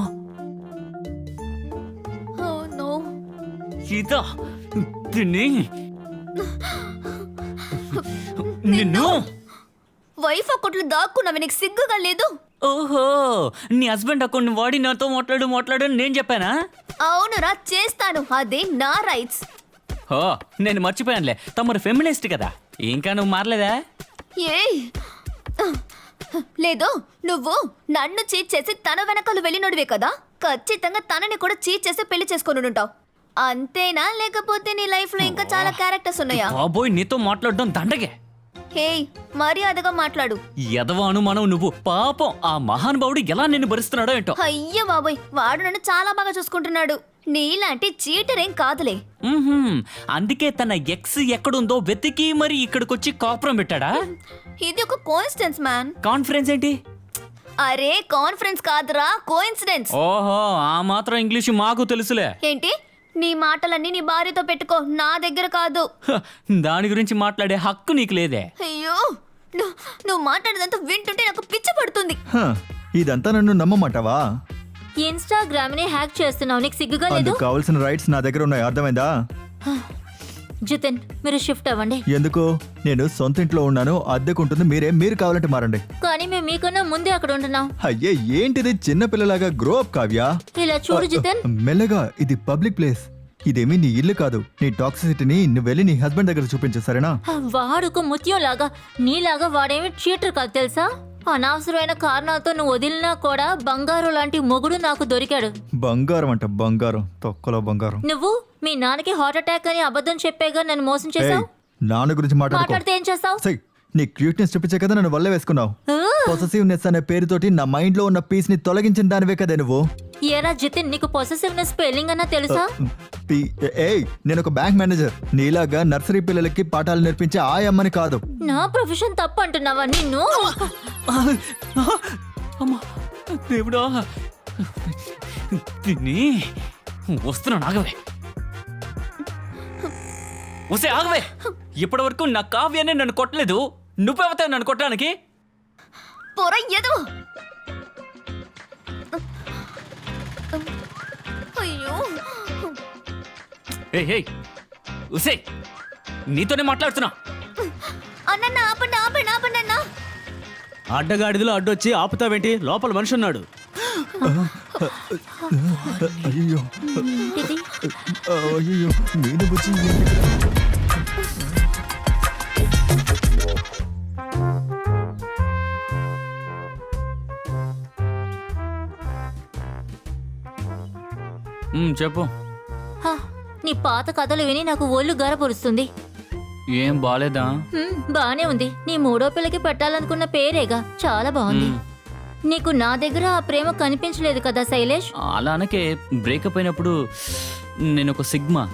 ఓ నో. సీత, దీన్ని నిన్ను. వైఫ్ అకౌంట్లో దాక్కున్నావి, నీకు సిగ్గుగా లేదు? ఓహో, నీ హస్బెండ్ అకౌంట్ వాడి నాతో మాట్లాడు అని నేను చెప్పానా? అవునురా, చేస్తాను. అదే నా రైట్స్. ఓ, నేను మర్చిపోయానులే, తమరు ఫెమినిస్ట్ కదా. ఇంకా నువ్వు మారలేదా? ఏయ్ లేదు, నువ్వు నన్ను చీట్ చేసి తన వెనకాల వెళ్ళినోడివే కదా. ఖచ్చితంగా తనని కూడా చీట్ చేసి పెళ్లి చేసుకొని ఉంటావు. అంతేనా, లేకపోతే నీ లైఫ్ లో ఇంకా చాలా క్యారెక్టర్స్ ఉన్నాయా? బాబోయ్, నీతో మాట్లాడడం దండగే. హే, మర్యాదగా మాట్లాడు. ఎదవ అనుమానం నువ్వు. పాపం ఆ మహానుభావుడు ఎలా నిన్ను భరిస్తున్నాడో ఏంటో. అయ్యో బాబోయ్, వాడు నన్ను చాలా బాగా చూసుకుంటున్నాడు. నీలాంటి చీటర్ ఏం కాదులే. మ్మ్హ్మ్. అందుకే తన ఎక్స్ ఎక్కడుందో వెతికి మరి ఇక్కడికొచ్చి కాపురం పెట్టాడా? ఇది ఒక కోఇన్సిడెన్స్ మ్యాన్. కాన్ఫరెన్స్ ఏంటి? అరే కాన్ఫరెన్స్ కాదురా, కోఇన్సిడెన్స్. ఓహో, ఆ మాత్రం ఇంగ్లీషు మాకు తెలుసులే. ఏంటి? నీ మాటలన్నీ నీ భార్యతో పెట్టుకో, నా దగ్గర కాదు. హ, దాని గురించి మాట్లాడే హక్కు నీకు లేదే. అయ్యో, నువ్వు మాట్లాడేదంతా వింటుంటే నాకు పిచ్చి పడుతుంది. హ, ఇదంతా నన్ను నమ్మమంటావా? ఇన్స్టాగ్రామ్ ని హ్యాక్ చేస్తున్నావు, నీకు సిగ్గుగా లేదు? అందుకు కావాల్సిన రైట్స్ నా దగ్గర ఉన్నాయి, అర్థమైందా? జితిన్, మీరు షిఫ్ట్ అవ్వండి. ఎందుకు? నేను సొంత ఇంట్లో ఉన్నాను, అద్దెకుంటుంది మీరే. మీరు కావాలంటే మారండి. కానీ మేము మీకన్నా ముందే అక్కడ ఉంటున్నాం. అయ్యే, ఏంటిది చిన్నపిల్లలాగా? Grow up Kavya. ఇలా చూడు జితిన్, మెల్లగా, ఇది పబ్లిక్ ప్లేస్. ఇదేమీ నీ ఇల్లు కాదు. నీ టాక్సిసిటీని నువ్వు వెళ్ళి నీ హస్బెండ్ దగ్గర చూపించు, సరేనా? వాడుకు ముత్యం లాగా నీలాగా వాడేమి చీటర్ కాదు తెలుసా. అనవసరమైన కారణాలతో నువ్వు వదిలినా కూడా బంగారు లాంటి మొగుడు నాకు దొరికాడు. బంగారం అంట, బంగారం, తొక్కలో బంగారం. నువ్వు మీ నాన్నకి హార్ట్ అటాక్ అని అబద్ధం చెప్పేగా నన్ను మోసం ఏయ్, చేసావు. నాన్న గురించి మాట్లాడితే ఏం చేస్తావు? సై, నీ క్యూట్నెస్ చూపించే కదా నన్ను వల్ల వేసుకున్నావు. పొసెసివ్నెస్ అనే పేరుతోటి నా మైండ్ లో ఉన్న పీస్ ని తొలగించిన దానివే కదా నువ్వు. ఏరా జితిన్, నీకు పొసెసివ్నెస్ స్పెల్లింగ్ అన్నా తెలుసా? ఏయ్, నేను ఒక బ్యాంక్ మేనేజర్. నీలాగా నర్సరీ పిల్లలకి పాఠాలు నేర్పించే ఆ అమ్మని కాదు. నా ప్రొఫెషన్ తప్పు అంటున్నావా నిన్ను? అమ్మా, దేవుడా, దీన్ని వస్తున్నాను, ఆగవే. వస్తే ఆగవే. ఇప్పటి వరకు నా కావ్యాన్ని నన్ను కొట్టలేదు, నువ్వెవతావు నన్ను కొట్టడానికి? పొర ఎదు. అయ్యో, ఏయ్ ఏయ్, ఉసే, నీతోనే మాట్లాడుతున్నా. అన్న ఆపండి ఆపండి ఆపండి అన్న. అడ్డగాడిదలో అడ్డొచ్చి ఆపుతావేంటి? లోపల మనిషి ఉన్నాడు. అయ్యో ఇది అయ్యో, నేను బుజ్జి. చెప్పు. హా, నీ పాత కథలు విని నాకు ఒళ్ళు గరపరుస్తుంది. ఏం బాలేదా? బానే ఉంది. నీ మూడో పిల్లకి పెట్టాలనుకున్న పేరేగా, చాలా బాగుంది. నీకు నా దగ్గర ఆ ప్రేమ కనిపించలేదు కదా శైలేష్? అలానకే బ్రేకప్ అయినప్పుడు నేను ఒక సిగ్మా.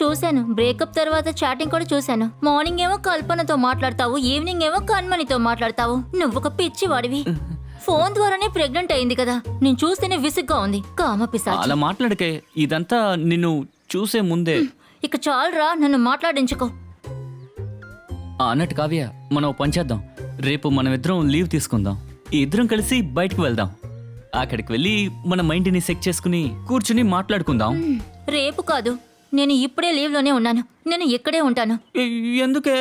చూశాను. బ్రేకప్ తర్వాత చాటింగ్ కూడా చూశాను. మార్నింగ్ ఏమో కల్పనతో మాట్లాడతావు, ఈవినింగ్ ఏమో కన్మణితో మాట్లాడతావు. నువ్వు ఒక పిచ్చి వాడివి. ఫోన్ ద్వారానే ప్రెగ్నెంట్ అయింది కదా, నేను చూస్తేనే విసుగ్గా ఉంది. కామ పిశాచి. అలా మాట్లాడకే, ఇదంతా నిన్ను చూసే ముందే. ఇక చాలురా, నన్ను మాట్లాడించుకో. అన్నట్టు కావ్య, మనం ఓ పని చేద్దాం. రేపు మనం ఇద్దరం లీవ్ తీసుకుందాం. ఇద్దరం కలిసి బయటకు వెళ్దాం. అక్కడికి వెళ్ళి మన మైండ్ని సెట్ చేసుకుని కూర్చుని మాట్లాడుకుందాం. రేపు కాదు, నేను ఇప్పుడే లీవ్లోనే ఉన్నాను. నేను ఇక్కడే ఉంటాను. ఎందుకే?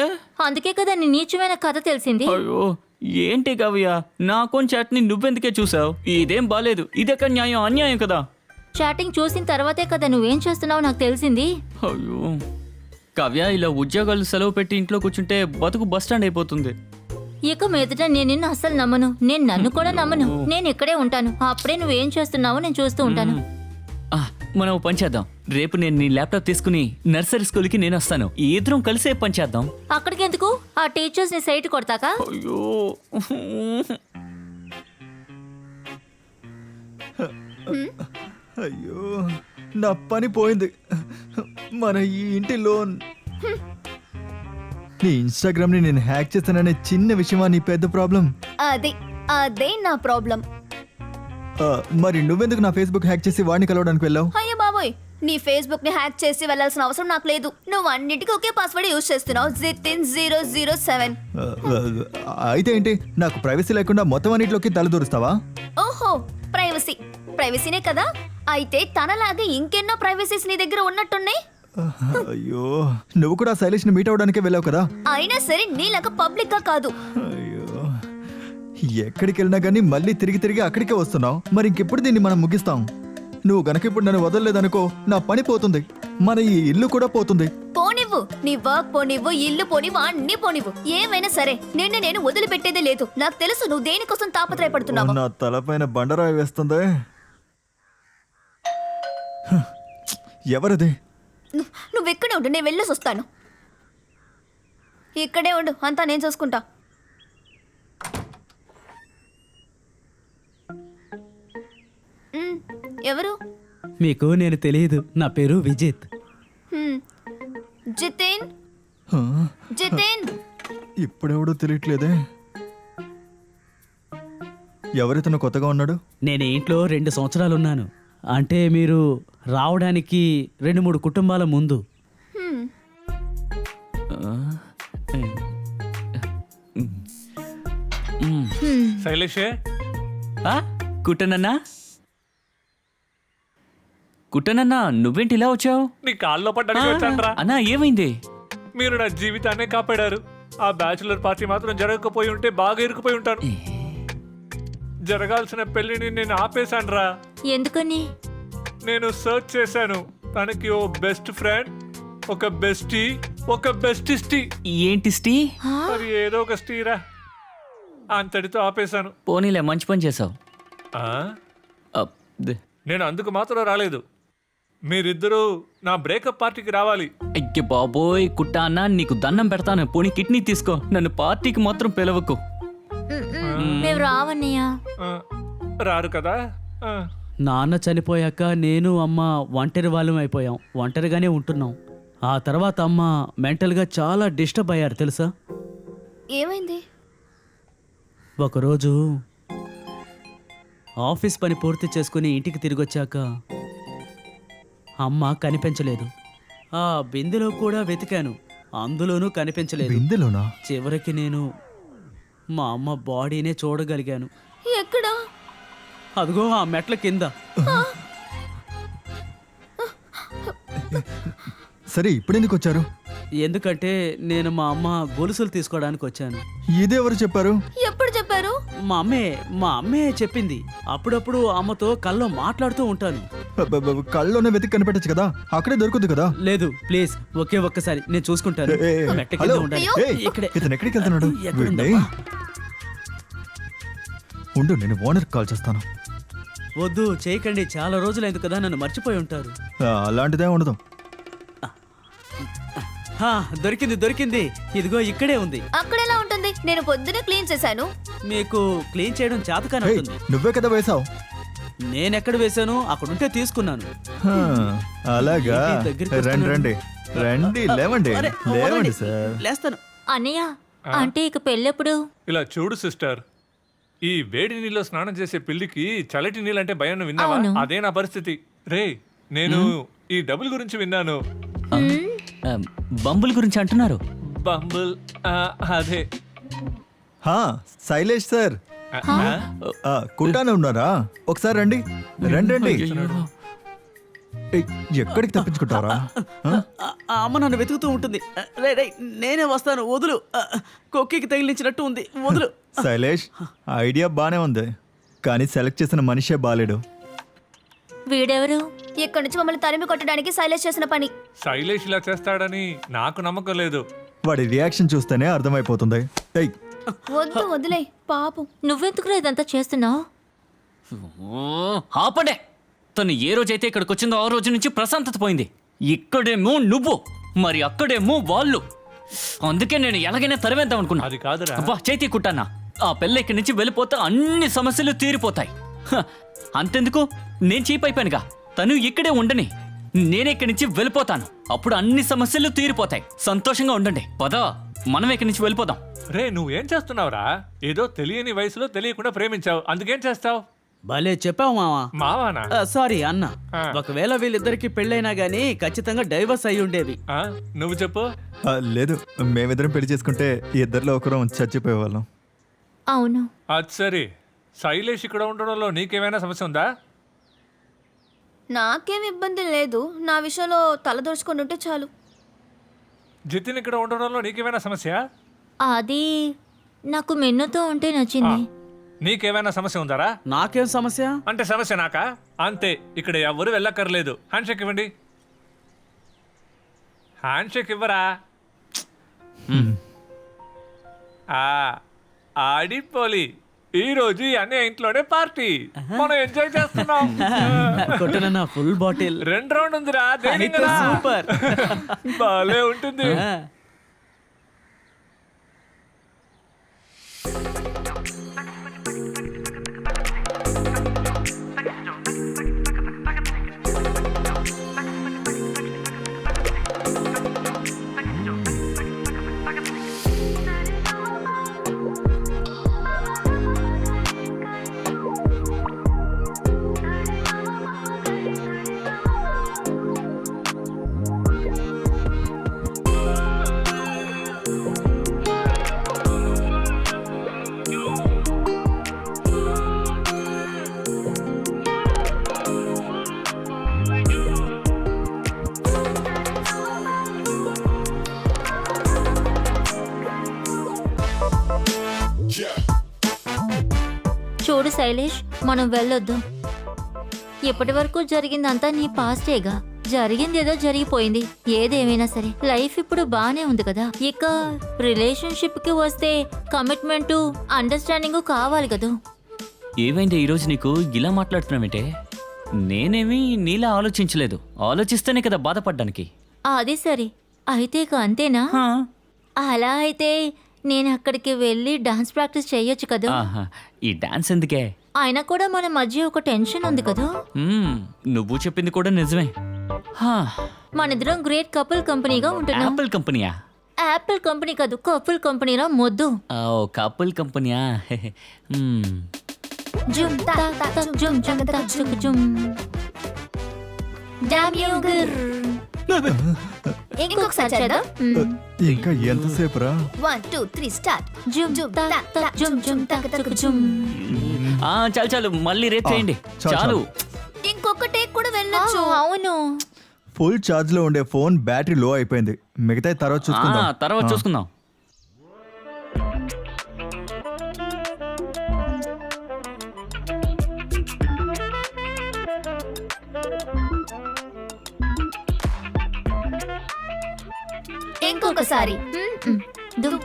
అందుకే కదా నీ నీచమైన కథ తెలిసింది. అయ్యో, ఏంటి కావ్య, నా అకౌంట్ చాట్ని నువ్వెందుకే చూసావు? ఇదేం బాలేదు. ఇదెక్కడ న్యాయం? అన్యాయం కదా. చాటింగ్ చూసిన తర్వాతే కదా నువ్వేం చేస్తున్నావు నాకు తెలిసింది. అయ్యో కావ్య, ఇలా ఉద్యోగాలు సెలవు పెట్టి ఇంట్లో కూర్చుంటే బతుకు బస్ స్టాండ్ అయిపోతుంది. ఇక మీదట నేను నిన్ను అస్సలు నమ్మను. నేను నన్ను కూడా నమ్మను. నేను ఇక్కడే ఉంటాను. అప్పుడే నువ్వేం చేస్తున్నావో నేను చూస్తూ ఉంటాను. మనం ఓ పని చేద్దాం. రేపు నేను నీ ల్యాప్టాప్ తీసుకుని నర్సరీ స్కూల్కి నేను వస్తాను. ఇద్దరం కలిసే పని చేద్దాం. అక్కడికి ఎందుకు? ఆ టీచర్స్ ని సైట్ కొడతాక? అయ్యో అయ్యో నా పని పోయింది. మన ఈ ఇంటి లోన్. నీ ఇన్స్టాగ్రామ్ ని నేను హ్యాక్ చేస్తాననే చిన్న విషయమా నీ పెద్ద ప్రాబ్లం? అదే నా ప్రాబ్లం. మరి నువ్వెందుకు నా ఫేస్బుక్ హ్యాక్ చేసి వాడిని కలవడానికి వెళ్ళావు? అయ్యో బాబోయ్, నీ ఫేస్బుక్ ని హ్యాక్ చేసి వెళ్ళాల్సిన అవసరం నాకు లేదు. నువ్వు అన్నిటికీ ఒకే పాస్వర్డ్ యూజ్ చేస్తున్నావు, Zitin007. అయితే ఏంటి, నాకు ప్రైవసీ లేకుండా మొత్తం అన్నిటిలోకి తలదూరుస్తావా? ఓహో, ప్రైవసీనే కదా. అయితే తనలాగే ఇంకెన్నో ప్రైవసీస్ నీ దగ్గర ఉన్నట్టున్నాయి. అయ్యో, నువ్వు కూడా శైలేష్ ని మీట్ అవడానికే వెళ్ళావు కదా? అయినా సరే నీలాగా పబ్లిక్ గా కాదు. అయ్యో, ఎక్కడికి వెళ్ళినా కానీ మళ్ళీ తిరిగి అక్కడికే వస్తున్నావు. మరి ఇంకెప్పుడు దీన్ని మనం ముగిస్తాం? నువ్వు గనక ఇప్పుడు నన్ను వదలలేదనుకో, నా పని పోతుంది, మన ఈ ఇల్లు కూడా పోతుంది. పోనివ్వు, నీ వర్క్ పోనివ్వు, ఇల్లు పోనివ్వు, అన్ని పోనివ్వు, ఏమైనా సరే నేను వదిలిపెట్టేదే లేదు. నాకు తెలుసు నువ్వు దేనికోసం తాపత్రయపడుతున్నావు. నా తలపైన బండరాయి వేస్తుంది. ఎవరది? నువ్వెక్కడే ఉండు, నేను వెళ్ళేసి వస్తాను. ఇక్కడే ఉండు, అంతా నేను చూసుకుంటా. ఎవరు? మీకు నేను తెలియదు, నా పేరు విజిత్. జితిన్. హ? జితిన్, ఇప్పుడెవడో తెలియట్లేదే. ఎవరితను కొత్తగా ఉన్నాడు? నేను ఈ ఇంట్లో 2 సంవత్సరాలు ఉన్నాను. అంటే మీరు రావడానికి 2-3 కుటుంబాల ముందు. శైలేషే, కుట్టనన్నా నువ్వేంటి ఇలా వచ్చావు? నీ కాల్లో పడ్డానికి వచ్చానరా. అన్నా ఏమైంది? మీరు నా జీవితాన్నే కాపాడారు. ఆ బ్యాచులర్ పార్టీ మాత్రం జరగకపోయి ఉంటే బాగా ఇరుకుపోయి ఉంటాను. జరగాల్సిన పెళ్లిని నేను ఆపేశానురా. ఎందుకని? నేను సర్చ్ చేశాను. తనకి ఓ బెస్ట్ ఫ్రెండ్, ఒక బెస్టీ, ఒక బెస్టిస్టీ, ఏంటి స్టీ? మరి ఏదో ఒక స్టీరా. అంతటితో ఆపేశాను. పోనీలే, మంచి పని చేసావు. ఆ? నేను అందుకు మాత్రం రాలేదు. మీరిద్దరూ నా బ్రేకప్ పార్టీకి రావాలి. అయ్య బాబోయ్ కుట్టా అన్న, నీకు దండం పెడతాను, పోనీ కిడ్నీ తీసుకో, నన్ను పార్టీకి మాత్రం పిలవకు. మేము రావన్నయ్యా. ఆ, రారు కదా. ఆ. నాన్న చనిపోయాక నేను అమ్మ ఒంటరి వాళ్ళం అయిపోయాం. ఒంటరిగానే ఉంటున్నాం. ఆ తర్వాత అమ్మ మెంటల్గా చాలా డిస్టర్బ్ అయ్యారు తెలుసా. ఏమైంది? ఒకరోజు ఆఫీస్ పని పూర్తి చేసుకుని ఇంటికి తిరిగి వచ్చాక అమ్మ కనిపించలేదు. ఆ బిందెలో కూడా వెతికాను, అందులోనూ కనిపించలేదు. బిందెలోనా? చివరికి నేను మా అమ్మ బాడీనే చూడగలిగాను. ఎక్కడా? అదిగో ఆ మెట్ల కింద. సరే, ఇప్పుడెందుకు వచ్చారు? ఎందుకంటే నేను మా అమ్మ గొలుసులు తీసుకోవడానికి వచ్చాను. ఇదెవరు చెప్పారు? ఎప్పుడు చెప్పారు? మా అమ్మే చెప్పింది. అప్పుడప్పుడు అమ్మతో కల్లో మాట్లాడుతూ ఉంటాను. కళ్ళలోనే వెతికి కనిపెట్టచ్చు కదా, అక్కడే దొరుకుతుంది కదా. లేదు ప్లీజ్, ఒకే ఒక్కసారి నేను చూసుకుంటాను. మెట్ల కింద హలో, ఉండాలి. ఇక్కడే. ఇతను ఎక్కడికి వెళ్తున్నాడు? ఎక్కడుందమ్మా? ఉండు, నేను ఓనర్ కాల్ చేస్తాను. వద్దు చేయకండి, చాలా రోజులైంది కదా, నన్ను మర్చిపోయి ఉంటారు. అలాంటిదే ఉండదు. దొరికింది, ఇదిగో ఇక్కడే ఉంది. అక్కడెలా ఉంటుంది? నేను పొద్దునే క్లీన్ చేశాను. మీకు క్లీన్ చేయడం చేతకాని ఏయ్, ఉంటుంది. నువ్వే కదా వేసావు. నేనెక్కడ వేశాను, అక్కడుంటే తీసుకున్నాను. అలాగా, ఏంటి దగ్గరికి వస్తున్నాడు? రండి లేవండి. అరే, లేవండి సార్. లేస్తాను. అన్నయ్య, అంటే ఇక పెళ్ళెప్పుడు? ఇలా చూడు సిస్టర్, ఈ వేడి నీళ్ళలో స్నానం చేసే పిల్లికి చల్లటి నీళ్ళంటే భయం విన్నావా? అవును. అదే నా పరిస్థితి. రే, నేను ఈ డబుల్ గురించి విన్నాను. బంబుల్ గురించి అంటున్నారు. బంబుల్, అదే. శైలేష్ సార్, కుట్టానే ఉన్నారా? ఒకసారి రండి. రండి. ఏయ్, ఎక్కడికి తప్పించుకుంటారా? ఆ అమ్మ నన్ను వెతుకుతూ ఉంటుంది. రే నేనే వస్తాను, వదులు. కొక్కికి తగిలించినట్టు ఉంది, వదులు. శైలేష్, ఐడియా బానే ఉంది, కానీ సెలెక్ట్ చేసిన మనిషే బాలేడు. వీడెవరు? ఇక్కడి నుంచి మమ్మల్ని తరిమి కొట్టడానికి శైలేష్ చేసిన పని. శైలేష్ ఇలా చేస్తాడని నాకు నమ్మకం లేదు. వాడి రియాక్షన్ చూస్తేనే అర్థమైపోతుంది. ఏయ్, వద్దు, వదిలే, పాపం. నువ్వెందుకు ఇదంతా చేస్తున్నావు? ఆపండే. తను ఏ రోజైతే ఇక్కడికి వచ్చిందో ఆ రోజు నుంచి ప్రశాంతత పోయింది. ఇక్కడేమో నువ్వు, మరి అక్కడేమో వాళ్ళు. అందుకే నేను ఎలాగైనా తరివేద్దాం అనుకున్నా. అది కాదురా. అబ్బా చేతి కుట్టానా, ఆ పిల్ల ఇక్కడి నుంచి వెళ్ళిపోతే అన్ని సమస్యలు తీరిపోతాయి. అంతెందుకు, నేను చీప్ అయిపోయానుగా. తను ఇక్కడే ఉండని, నేనే ఇక్కడి నుంచి వెళ్ళిపోతాను. అప్పుడు అన్ని సమస్యలు తీరిపోతాయి. సంతోషంగా ఉండండి. పద, మనం ఇక్కడి నుంచి వెళ్ళిపోదాం. రే నువ్వేం చేస్తున్నావురా? ఏదో తెలియని వయసులో తెలియకుండా ప్రేమించావు, అందుకేం చేస్తావు? భలే చెప్పావు మావా. మావానా? సారీ అన్న. ఆ. ఒకవేళ వీళ్ళిద్దరికి పెళ్ళైనా గానీ ఖచ్చితంగా డైవర్స్ అయి ఉండేది. ఆ, నువ్వు చెప్పు. లేదు, మేమిద్దరం పెళ్లి చేసుకుంటే ఇద్దరిలో ఒకరం చచ్చిపోయేవాళ్ళం. అవును. అది సరే, శైలేష్ ఇక్కడ ఉండడంలో నీకేమైనా సమస్య ఉందా? నాకేం ఇబ్బంది లేదు, నా విషయంలో తలదోచుకొని ఉంటే చాలు. జితిన్ ఇక్కడ ఉండడంలో నీకేమైనా సమస్య? అది నాకు మెన్నుతో ఉంటే నచ్చింది. నీకేమైనా సమస్య ఉందారా? నాకేం సమస్య? అంటే సమస్య నాకా? అంతే, ఇక్కడ ఎవరు వెళ్ళక్కర్లేదు. హ్యాండ్ షేక్ ఇవ్వండి. హ్యాండ్ షేక్ ఇవ్వరా? ఆడిపోలి, ఈ రోజు ఈ అన్నయ్య ఇంట్లోనే పార్టీ, మనం ఎంజాయ్ చేస్తున్నాం. కొట్టనన్నా ఫుల్ బాటిల్. 2 రౌండ్ ఉందిరా. అయితే సూపర్. బాలే ఉంటుంది. చూడు శైలేష్, మనం వెళ్ళొద్దు. ఇప్పటి వరకు జరిగిందంతా నీ పాస్టేగా. జరిగిందేదో జరిగిపోయింది. ఏదేమైనా సరే లైఫ్ ఇప్పుడు బానే ఉంది కదా. ఇక రిలేషన్షిప్ కి వస్తే కమిట్మెంట్, అండర్స్టాండింగ్ కావాలి కదా. ఏమైంది ఈరోజు నీకు ఇలా మాట్లాడుతున్నావేంటే? నేనేమీ నీలా ఆలోచించలేదు. ఆలోచిస్తేనే కదా బాధపడ్డానికి. అది సరే, అయితే ఇక అంతేనా? అలా అయితే నేను అక్కడికి వెళ్ళి డాన్స్ ప్రాక్టీస్ చేయొచ్చు కదా. ఆహా, ఈ డాన్స్ ఎందుకే? అయినా కూడా మన మధ్య ఒక టెన్షన్ ఉంది కదా. నువ్వు చెప్పింది కూడా నిజమే. మనిద్దరం గ్రేట్ కపుల్ కంపెనీగా ఉంటున్నాం. యాపిల్ కంపెనీయా? యాపిల్ కంపెనీ కాదు, కపుల్ కంపెనీరా మొద్దు. ఓ కపుల్ కంపెనీయా? జుమ్ తా తా జుమ్ జుమ్ తా చుక్ జుమ్. డామ్ యూ గిర్. ఇంకొకసారి చేద్దాం. ఇంకా ఎంతసేపు రా? 1 2 3 స్టార్ట్. జుమ్ తా తా జుమ్ జుమ్ తా చుక్ జుమ్. చాలు చాలు, మళ్ళీ రేపు చేయండి. చాలు, చాలు. ఇంకొక టేక్ కూడా వెళ్ళొచ్చు. అవును. ఫుల్ ఛార్జ్ లో ఉండే ఫోన్ బ్యాటరీ లో అయిపోయింది. మిగతా తర్వాత చూసుకుందాం. తర్వాత చూసుకుందాం. ఇంకొకసారి. దుమ్.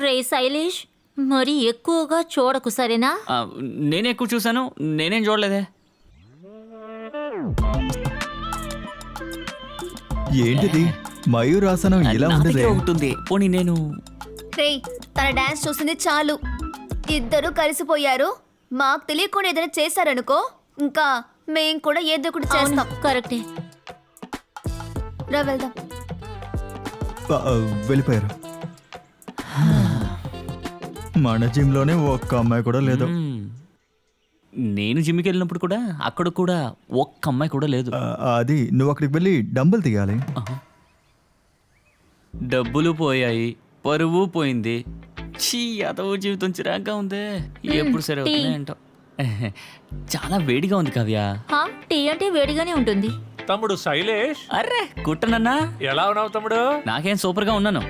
రే శైలేష్, మరి ఎక్కువగా చూడకు సరేనా? నేనే ఎక్కువ చూసాను, నేనేం చూడలేదే. ఏంటిది మయూరాసనం ఇలా నా ఉండేది? దగ్గర ఉంటుంది. పోనీ నేను రేయ్, తన డాన్స్ చూసింది చాలు. ఇద్దరు కలిసిపోయారు. మాకు తెలియకుండా ఏదైనా చేశారనుకో, ఇంకా మేం కూడా ఏదో ఒకటి చేస్తాం. కరెక్టే. రా వెళ్దాం. వెళ్ళిపోయారు. మన జిమ్ లోనే ఒక్క అమ్మాయి కూడా లేదు. నేను జిమ్కి వెళ్ళినప్పుడు కూడా అక్కడ కూడా ఒక్క అమ్మాయి కూడా లేదు. అది నువ్వు అక్కడికి వెళ్ళి డంబులు తీయాలి. డబ్బులు పోయాయి, పరువు పోయింది. చీ, అదో జీవితం చిరాగ్గా ఉంది. ఎప్పుడు సరే అవుతున్నాయంటావు. చాలా వేడిగా ఉంది కావ్య. టీ అంటే వేడిగానే ఉంటుంది. తమ్ముడు శైలేష్, అర్రే కుట్టనన్నా, ఎలా ఉన్నావు తమ్ముడు? నాకేం సూపర్ గా ఉన్నాను.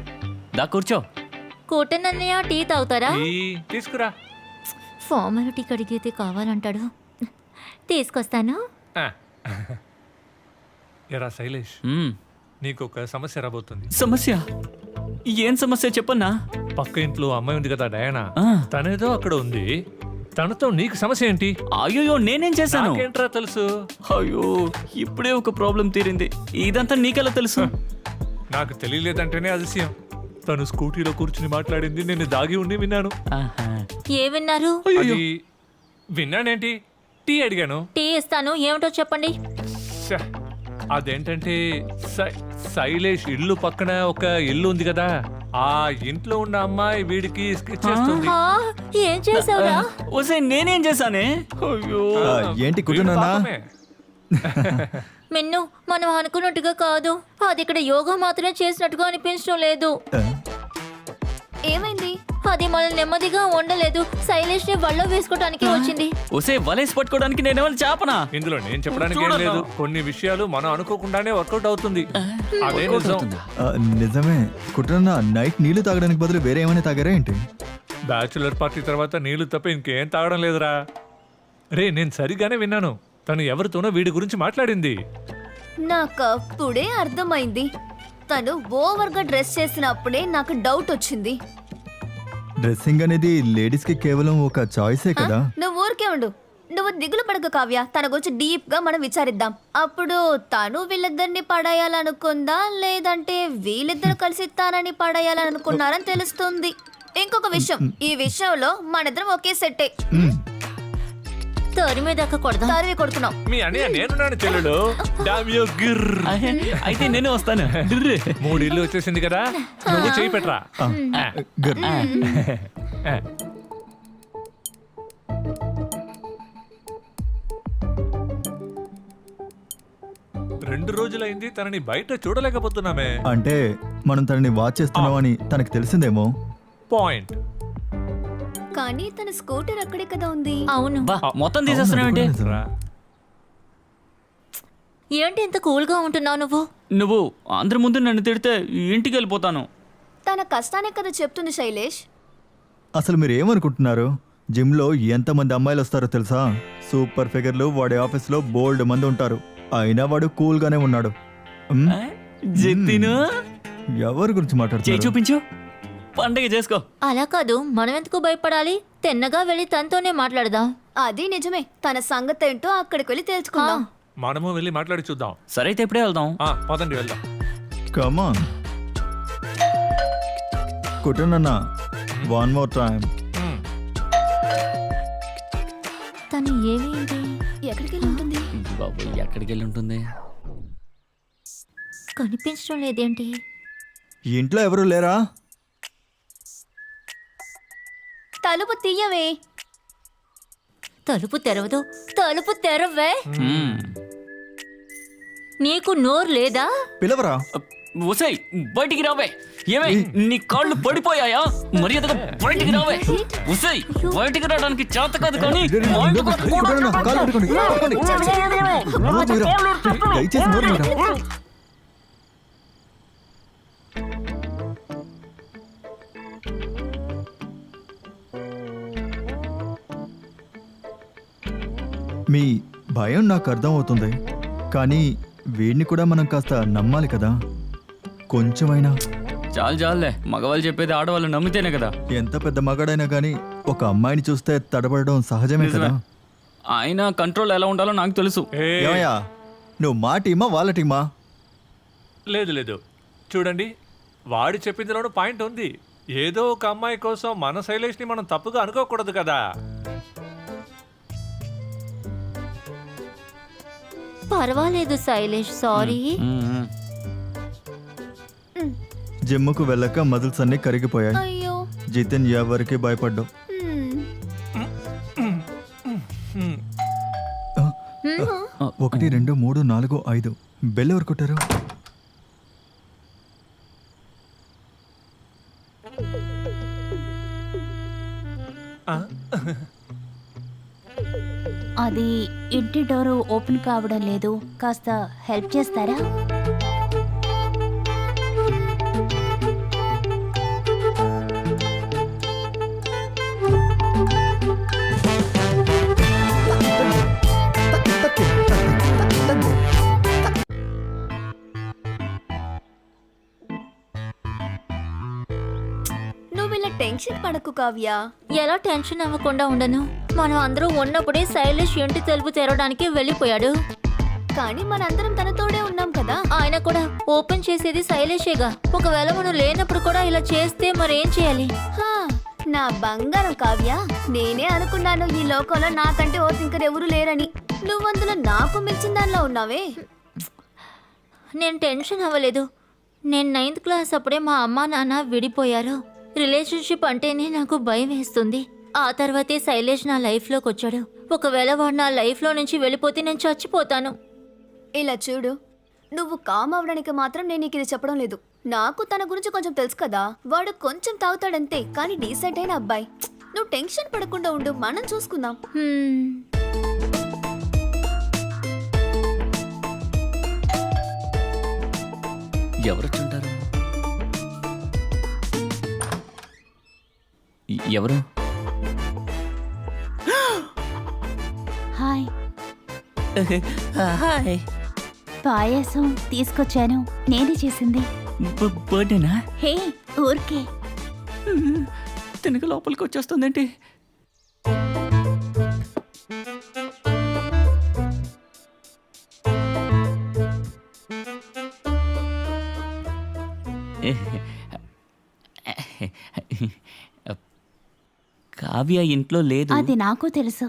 దా కూర్చో. కోటనన్నయ్య టీ తాగుతారా? తీసుకురా. ఫార్మాలిటీ అడిగితే కావాలంటాడు. తీసుకొస్తాను. ఎరా శైలేష్, నీకు ఒక సమస్య రాబోతుంది. సమస్య? ఏం సమస్య చెప్పన్నా? పక్క ఇంట్లో అమ్మాయి ఉంది కదా డయానా, ఆ. తనేదో అక్కడ ఉంది. తనతో నీకు సమస్య ఏంటి? అయ్యో నేనేం చేశాను? నాకేంట్రా తెలుసు? అయ్యో ఇప్పుడే ఒక ప్రాబ్లం తీరింది. ఇదంతా నీకెలా తెలుసు? నాకు తెలియలేదంటేనే అతిశయం. తను స్కూటీలో కూర్చుని మాట్లాడింది నేను దాగి ఉండి విన్నాను. ఆహా. ఏ విన్నారు? అది విన్నానేంటి? టీ అడిగాను. టీ ఇస్తాను, ఏమిటో చెప్పండి. ఛ, అదేంటంటే శైలేష్ ఇల్లు పక్కన ఒక ఇల్లు ఉంది కదా, ఆ ఇంట్లో ఉన్న అమ్మాయి వీడికి స్కెచ్ చేస్తుంది. ఆ, ఏం చేసావురా? ఓసే నేనేం చేశానే? అయ్యో ఏంటి వీడు కుటుంబనా? పాపమే. మిన్ను, మనం అనుకున్నట్టుగా కాదు. అది ఇక్కడ యోగా మాత్రమే చేసినట్టుగా అనిపించడం లేదు. ఏమైంది? అది మనల్ని నెమ్మదిగా ఉండలేదు. శైలేష్ ని వల్ల వేసుకోవడానికి వచ్చింది. ఓసే వలేసి పట్టుకోవడానికి నేనేమైనా చేపనా? ఇందులో నేను చెప్పడానికి ఏం లేదు. కొన్ని విషయాలు మనం అనుకోకుండానే వర్కౌట్ అవుతుంది. అదే నిజం. నిజమే కుటుంబ. నైట్ నీళ్లు తాగడానికి బదులు వేరే ఏమైనా తాగారా ఏంటి? బ్యాచులర్ పార్టీ తర్వాత నీళ్లు తప్ప ఇంకేం తాగడం లేదురా. రే, నేను సరిగానే విన్నాను. తను ఎవరితోనో వీడి గురించి మాట్లాడింది. నాకు అప్పుడే అర్థమైంది. తను ఓవర్గా డ్రెస్ చేసినప్పుడే నాకు డౌట్ వచ్చింది. డ్రెస్సింగ్ అనేది లేడీస్ కి కేవలం ఒక చాయిసే కదా. నువ్వు ఊరికే ఉండు. నువ్వు దిగులు పడకు కావ్య. తన గురించి డీప్ గా మనం విచారిద్దాం. అప్పుడు తను వీళ్ళిద్దరిని పడేయాలనుకుందా, లేదంటే వీళ్ళిద్దరు కలిసి తనని పడేయాలనుకున్నారని తెలుస్తుంది. ఇంకొక విషయం, ఈ విషయంలో మనిద్దరం ఒకే సెట్టే. తరి మీద కొడదాం. తరివి కొడుతున్నాం. మీ అన్నయ్య నేనున్నాను చెల్లెడు. Dam you Gir. అయితే నేను వస్తాను. డ్రు. 3 ఇల్లు వచ్చేసింది కదా, నువ్వు చేయి పెట్టరా. గుడ్. రెండు రోజులైంది తనని బయట చూడలేకపోతున్నామే. అంటే మనం తనని వాచ్ చేస్తున్నామని తనకి తెలిసిందేమో. పాయింట్. కానీ తన స్కూటర్ అక్కడే కదా ఉంది. అవును. బా మొత్తం తీసేస్తున్నావేంటి? నిజమే. ఏంటి ఇంత కూల్ గా ఉంటున్నావు నువ్వు? నువ్వు అందరి ముందు నన్ను తిడితే ఇంటికి వెళ్ళిపోతాను. తన కష్టానే కదా చెప్తుంది శైలేష్. అసలు మీరు ఏమనుకుంటున్నారు? జిమ్ లో ఎంతమంది అమ్మాయిలు వస్తారో తెలుసా? సూపర్ ఫిగర్లు వాడి ఆఫీస్ లో బోల్డ్ మంది ఉంటారు. అయినా వాడు కూల్ గానే ఉన్నాడు. మ్? జతిను ఎవరి గురించి చేయి మాట్లాడుతున్నారు? చూపించు. పండగ చేసుకో. అలా కాదు, మనం ఎందుకు భయపడాలి? తిన్నగా వెళ్ళి తనతోనే మాట్లాడదాం. అది నిజమే. తన సంగతి ఏంటో అక్కడికి వెళ్ళి తెలుసుకుందాం. మనము వెళ్ళి మాట్లాడి చూద్దాం. సరే అయితే ఇప్పుడే వెళ్దాం. పదండి వెళ్దాం. కమాన్ కుటుంబన్న, వన్ మోర్ టైం. తను ఏమైంది? ఎక్కడికి వెళ్ళి ఉంటుంది? బాబు ఎక్కడికి వెళ్ళి ఉంటుంది? కనిపించడం లేదేంటి? ఇంట్లో ఎవరు లేరా? తలుపు తీయవే. తలుపు తెరవదు. తలుపు తెరవే. హ్మ్. నీకు నోరు లేదా? పిలవరా. ఒసేయ్ బయటికి రావే. ఏమే నీ కాళ్ళు పడిపోయాయా? మర్యాదగా బయటికి రావే. ఒసేయ్ బయటికి రావడానికి చేత కాదు కానీ మా ఇంటికి వచ్చి కూడా కుటుంబన్న, కాలు పట్టుకోండి, పట్టుకోండి. నోరు మీరా. దయచేసి నోరు మీరా. మీ భయం నాకు అర్థమవుతుంది, కానీ వీడిని కూడా మనం కాస్త నమ్మాలి కదా. కొంచెమైనా. చాలు చాలులే. మగవాళ్ళు చెప్పేది ఆడవాళ్ళు నమ్మితేనే కదా. ఎంత పెద్ద మగాడైనా కానీ ఒక అమ్మాయిని చూస్తే తడబడడం సహజమే కదా. ఆయన కంట్రోల్ ఎలా ఉండాలో నాకు తెలుసు. ఏమయ్యా, నువ్వు మా టీమా వాళ్ళ టీమా? లేదు లేదు, చూడండి, వాడు చెప్పిందిలోనూ పాయింట్ ఉంది. ఏదో ఒక అమ్మాయి కోసం మన శైలేష్ ని మనం తప్పుగా అనుకోకూడదు కదా. పర్వాలేదు శైలేష్, సారీ. మ్మ్. జిమ్ముకు వెళ్ళక మజిల్స్ అన్ని కరిగిపోయాయి. అయ్యో. జితిన్ ఎవరికి భయపడ్డావు. హ్మ్. 1 2 3 4 5 బెల్ ఎవరు కొట్టారు? అది ఇంటి డోరు ఓపెన్ కావడం లేదు. కాస్త హెల్ప్ చేస్తారా? టెన్షన్ పడకు కావ్య. ఎలా టెన్షన్ అవ్వకుండా ఉండను? మనం అందరూ ఉన్నప్పుడే శైలేష్ ఇంటి తలుపు తెరవడానికి వెళ్ళిపోయాడు. కానీ మనందరం తనతోడే ఉన్నాం కదా. ఆయన కూడా ఓపెన్ చేసేది శైలేషేగా. ఒకవేళ మనం లేనప్పుడు కూడా ఇలా చేస్తే మరేం చేయాలి? హా, నా బంగారం కావ్య, నేనే అనుకున్నాను ఈ లోకంలో నాకంటే ఓ థింకర్ ఎవరు లేరని. నువ్వందులో నాకు మించిన దానిలో ఉన్నావే. నేను టెన్షన్ అవ్వలేదు. నేను 9th క్లాస్ అప్పుడే మా అమ్మా నాన్న విడిపోయారు. రిలేషన్షిప్ అంటేనే నాకు భయం వేస్తుంది. ఆ తర్వాతే శైలేష్ నా లైఫ్లోకి వచ్చాడు. ఒకవేళ వాడు నా లైఫ్లో నుంచి వెళ్ళిపోతే నేను చచ్చిపోతాను. ఇలా చూడు, నువ్వు కామ్ అవడానికి మాత్రం నేను నీకు ఇది చెప్పడం లేదు. నాకు తన గురించి కొంచెం తెలుసు కదా. వాడు కొంచెం తాగుతాడంతే, కానీ డీసెంట్ అయిన అబ్బాయి. నువ్వు టెన్షన్ పడకుండా ఉండు, మనం చూసుకుందాం. ఎవరొచ్చుంటారు? ఎవరు? Hi, hi. పాయసం తీసుకొచ్చాను, నేనే చేసింది. బర్త్డేనా? హే, ఊరికే. తినక లోపలికి వచ్చేస్తుందేంటి? కావ్య ఇంట్లో లేదు. అది నాకు తెలుసు.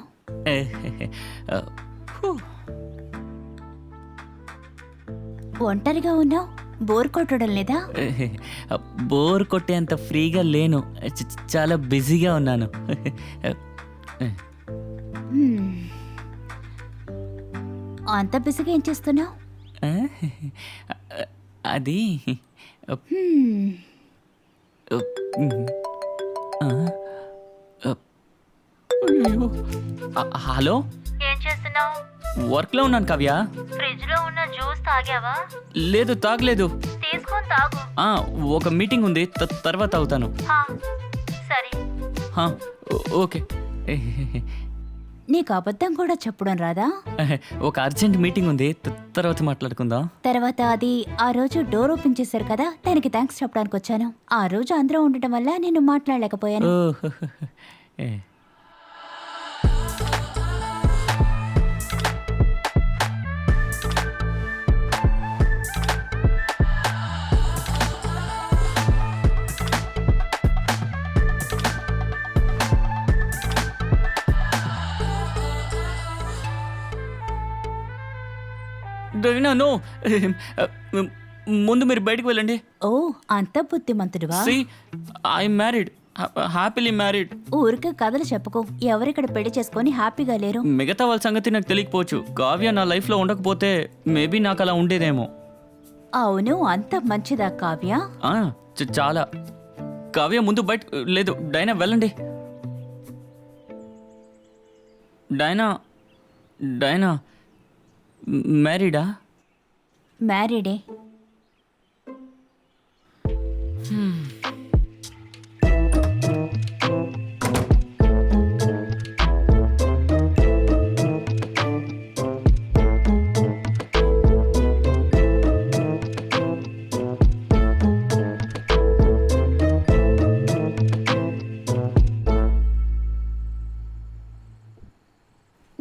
ఒంటరిగా ఉన్నావు, బోర్ కొట్టడం లేదా? బోర్ కొట్టేంత ఫ్రీగా లేను, చాలా బిజీగా ఉన్నాను. హ్మ్. అంత బిజీగా ఏం చేస్తున్నావు? అది హ్మ్. హలో, ఏం చేస్తున్నావు? వర్క్లో ఉన్నాను కావ్య. ఫ్రిడ్జ్ లో ఉన్న జ్యూస్ తాగావా? లేదు, తాగలేదు. తీసుకొని తాగు. ఒక మీటింగ్ ఉంది, తర్వాత తాగుతాను. సరే. ఓకే. నీకు అబద్ధం కూడా చెప్పడం రాదా? ఒక అర్జెంట్ మీటింగ్ ఉంది, తర్వాత మాట్లాడుకుందాం. తర్వాత అది ఆ రోజు డోర్ ఓపెన్ చేశారు కదా, దానికి థ్యాంక్స్ చెప్పడానికి వచ్చాను. ఆ రోజు అందరూ ఉండటం వల్ల నేను మాట్లాడలేకపోయాను. నో, ముందు మీరు బయటకు వెళ్ళండి. ఓ, అంత బుద్ధిమంతుడువా? I married, happily married. ఊరికే కథలు చెప్పుకో. ఎవరిక్కడ పెళ్లి చేసుకొని హ్యాపీగా లేరు? మిగతా వాళ్ళ సంగతి నాకు తెలియకపోవచ్చు. కావ్య నా లైఫ్లో ఉండకపోతే మేబీ నాకు అలా ఉండేదేమో. అవును, అంత మంచిదా కావ్య? చాలా. కావ్య ముందు బయట లేదు. డైనా వెళ్ళండి. డైనా మ్యారీడా? మ్యారీడే.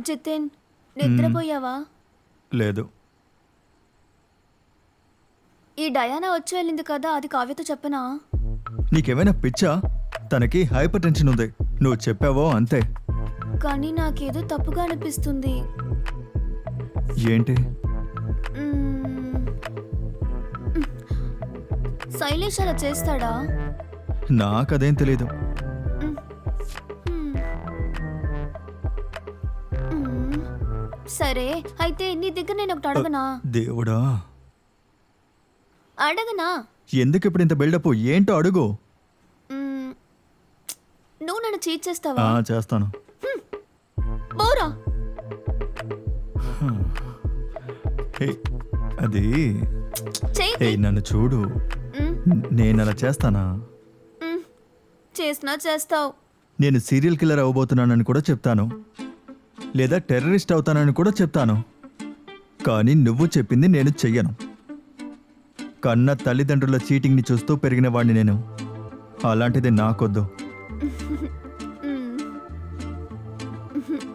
జితిన్, నిద్రపోయావా? లేదు. ఈ డయానా వచ్చి వెళ్ళింది కదా, అది కావ్యతో చెప్పనా? నీకేమైనా పిచ్చా? తనకి హైపర్ టెన్షన్ ఉంది, నువ్వు చెప్పావో అంతే. కానీ నాకేదో తప్పుగా అనిపిస్తుంది. ఏంటి? శైలేష్ అలా చేస్తాడా? నాకదేం తెలీదు. సరే, అయితే నీ దగ్గర నేను ఒకటి అడగనా? దేవుడా, అడగనా? ఎందుకు ఇప్పుడు ఇంత బిల్డప్? ఏంటో అడుగు. నువ్వు నన్ను చీట్ చేస్తావా? చేస్తాను. బోరా, అది చెయ్యి. నన్ను చూడు, నేను అలా చేస్తానా? చేసినా చేస్తావు. నేను సీరియల్ కిల్లర్ అవ్వబోతున్నానని కూడా చెప్తాను, లేదా టెర్రరిస్ట్ అవుతానని కూడా చెప్తాను. కానీ నువ్వు చెప్పింది నేను చెయ్యను. కన్న తల్లిదండ్రుల చీటింగ్ని చూస్తూ పెరిగిన వాడిని నేను. అలాంటిది నాకొద్దు.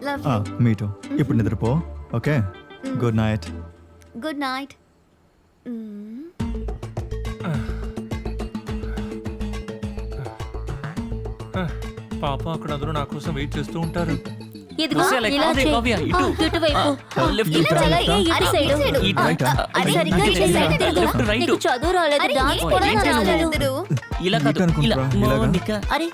లవ్ మీటు ఇప్పుడు నిద్రపో okay good night good night. పాప అక్కడ అందరూ నా కోసం వెయిట్ చేస్తూ ఉంటారు. ఇదిగో Lucy, like, ఇలా కావ్య, చెయ్యి. కావ్య, ఇటు. ఇటువైపు. లెఫ్ట్ ఇలా చాలా ఇటు అరే, సైడు. ఇటు సైడు. ఇటు. రైట్ అరే, సరిగ్గా ఇటు ఇటు సైడు. సైడు తిరుగు. Left, right. నీకు చదువు రాలేదు అరే, డాన్స్ ఏం కూడా చేస్తున్నారు రాలేదు. ఇద్దరు? ఇలా కాదు ఇలా అనుకుంటురా? ఇలాగా? మౌనిక. అరే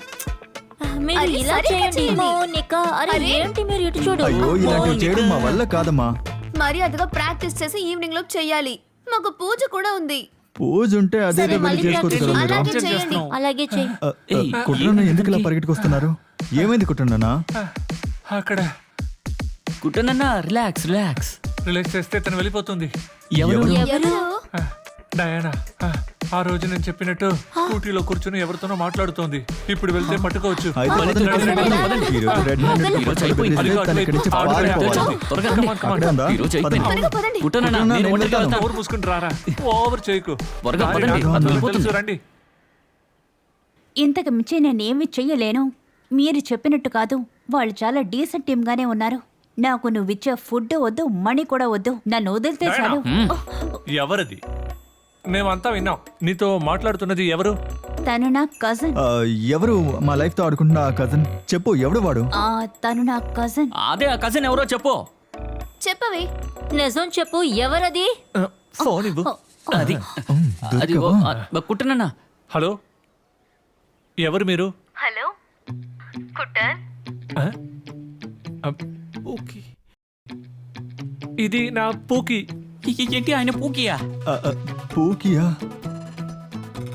మీరు అరే, ఇలా సరిగ్గా చేయండి చేయండి. మౌనిక. అరే అరే. ఏంటి మీరు ఇటు చూడు. అయ్యో ఇలాంటివి చేయడం మా వల్ల కాదమ్మా. మర్యాదగా ప్రాక్టీస్ చేసి ఈవినింగ్ లో చెయ్యాలి. మాకు పూజ కూడా ఉంది. పూజ ఉంటే అదే సరే, వెళ్ళి మళ్ళీ చేసుకోవచ్చు కదా మీరు అలాగే చేయండి. అలాగే చెయ్యి. ఏయ్, కుట్రన్న ఎందుకు ఇలా పరిగెట్టుకొస్తున్నారు? ఏమైంది కుట్రన్నా? అక్కడ కుట్టనన్నా రిలాక్స్ రిలాక్స్. రిలాక్స్ చేస్తే తను వెళ్ళిపోతుంది. ఎవరు ఎవరు ఆ, డయానా ఆ రోజు నేను చెప్పినట్టు స్కూటీలో కూర్చుని ఎవరితోనో మాట్లాడుతోంది. ఇప్పుడు వెళ్తే పట్టుకోవచ్చు. అయితే పదండి, పదండి, పదండి. ఈ రోజు రెడ్ హ్యాండెడ్ ఈరోజు అయిపోయింది. పెళ్లి తన ఇక్కడి నుంచి పారిపోవాలి. త్వరగా Come రండి. on, come on. అక్కడే ఉందా? ఈరోజు అయిపోయింది. త్వరగా పదండి. కుట్టనన్నా కుట్టనన్నా, నేను నేను ఒంటరిగా వెళ్తాను. వెళ్తాను. ఓవర్ మూసుకుని రారా. ఓవర్ చేయకు. త్వరగా దారి పదండి. నాకు అది తెలుసు, వెళ్ళిపోతుంది. రండి. ఇంతకు మించి నేనేమి చెయ్యలేను. మీరు చెప్పినట్టు కాదు, వాళ్ళు చాలా డీసెంట్ టీమ్గానే ఉన్నారు. నాకు నువ్విచ్చే ఫుడ్ వద్దు, మనీ కూడా వద్దు. నన్ను వదిలితే చాలు. ఎవరిది? మేమంతా విన్నాం. నీతో మాట్లాడుతున్నది ఎవరు? తను నా కజిన్. ఎవరు మా లైఫ్ తో ఆడుకుంటున్న కజిన్? చెప్పు ఎవడు వాడు? తను నా కజిన్. అదే ఆ కజిన్ ఎవరో చెప్పు. చెప్పవే. నిజం చెప్పు ఎవరది. ఫోన్ ఇవ్వు. అది అది కుట్టనన్నా. హలో, ఎవరు మీరు? హలో కుట్టన్, ఆ? పూకి. ఇది నా పూకి. ఏంటి ఆయన పూకియా? పూకియా?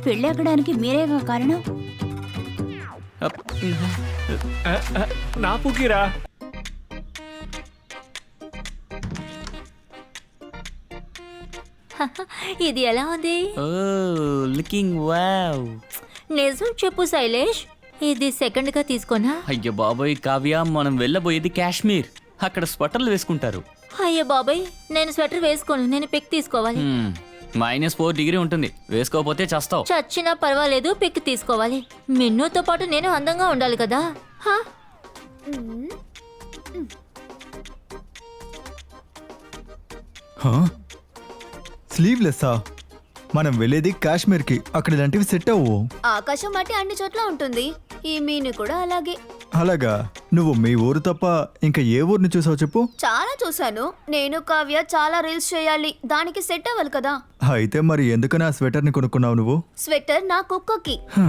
పెళ్ళాకడానికి మీరేగా కారణం. నా పూకిరా. ఇది ఎలా ఉంది. ఓ లుకింగ్ వావ్. నిజం చెప్పు శైలేష్, ఇది సెకండ్ గా తీసుకోనా. అయ్యో బాబోయ్ కావ్య, మనం వెళ్ళబోయేది కాశ్మీర్. అక్కడ స్వెటర్లు వేసుకుంటారు. అయ్యో బాబాయ్, నేను స్వెటర్ వేసుకోను, నేను పిక్ తీసుకోవాలి. -4 డిగ్రీ ఉంటుంది, వేసుకోకపోతే చస్తావు. చచ్చినా పర్వాలేదు, పిక్ తీసుకోవాలి. మిన్నుతో పాటు నేను అందంగా ఉండాలి కదా. హా? స్లీవ్లెస్సా? మనం వెళ్ళేది కాశ్మీర్ కి, అక్కడ ఇలాంటివి సెట్ అవ్వు. ఆకాశం మట్టి అన్ని చోట్ల ఉంటుంది. ఈ మీను కూడా అలాగే. అలాగా? నువ్వు మీ ఊరు తప్ప ఇంకా ఏ ఊరిని చూసావు చెప్పు. చాలా చూసాను. నేను కావ్య చాలా రీల్స్ చేయాలి, దానికి సెట్ అవ్వాలి కదా. అయితే మరి ఎందుకని ఆ స్వెటర్ ని కొనుక్కున్నావు నువ్వు? స్వెటర్ నా కుక్కకి. హ,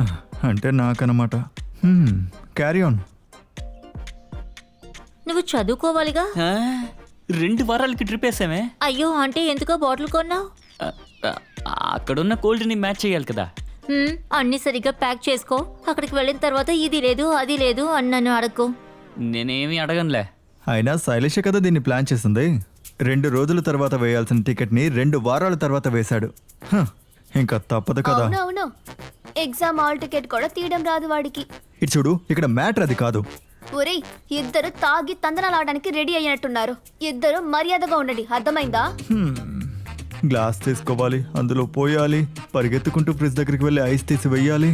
అంటే నాకనమాట. Carry on. నువ్వు చదువుకోవాలిగా. 2 వారాలకి ట్రిప్ వేసామే. అయ్యో, అంటే ఎందుకో బాటిల్ కొన్నావు. అక్కడున్న కోల్డ్ ని మ్యాచ్ చేయాలి కదా. అన్ని సరిగ్గా ప్యాక్ చేసుకో. అక్కడికి వెళ్ళిన తర్వాత ఇది లేదు అది లేదు అని నన్ను అడగకు. నేనేమి అడగనులే. అయినా శైలేష కదా దీన్ని ప్లాన్ చేసింది. 2 రోజుల తర్వాత వేయాల్సిన టికెట్ ని 2 వారాల తర్వాత వేశాడు. హ, ఇంకా తప్పదు కదా. అవునవును, ఎగ్జామ్ హాల్ టికెట్ కూడా తీయడం రాదు వాడికి. ఇటు చూడు, ఇక్కడ మ్యాటర్ అది కాదు. ఒరేయ్, ఇద్దరు తాగి తందనాలాడడానికి రెడీ అయినట్టున్నారు. ఇద్దరు మర్యాదగా ఉండండి, అర్థమైందా? గ్లాస్ తీసుకోవాలి, అందులో పోయాలి, పరిగెత్తుకుంటూ ఫ్రిడ్జ్ దగ్గరికి వెళ్ళి ఐస్ తీసి వెయ్యాలి.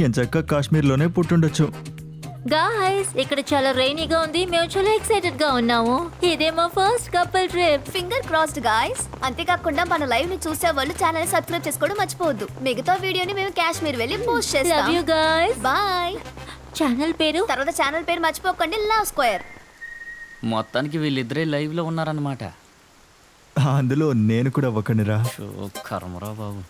ఎంచక్క కాశ్మీర్లోనే పుట్టుండొచ్చు. గాయ్స్, ఇక్కడ చాలా రైనీగా ఉంది, మేము చాలా ఎక్సైటెడ్ గా ఉన్నాము. ఇదే మా first couple trip. Finger crossed guys. అంతేకాకుండా మన లైవ్ ని చూసే వాళ్ళు ఛానల్ ని సబ్స్క్రైబ్ చేసుకోవడం మర్చిపోవద్దు. మిగతా వీడియోని మేము కాశ్మీర్ వెళ్ళి పోస్ట్ లవ్ చేస్తాం. You guys. బాయ్. ఛానల్ పేరు తర్వాత ఛానల్ పేరు మర్చిపోకండి, లవ్ స్క్వేర్. మొత్తానికి వీళ్ళిద్దరే లైవ్ లో ఉన్నారన్నమాట. అందులో నేను కూడా ఒకనిరా. కర్మరా బాబు.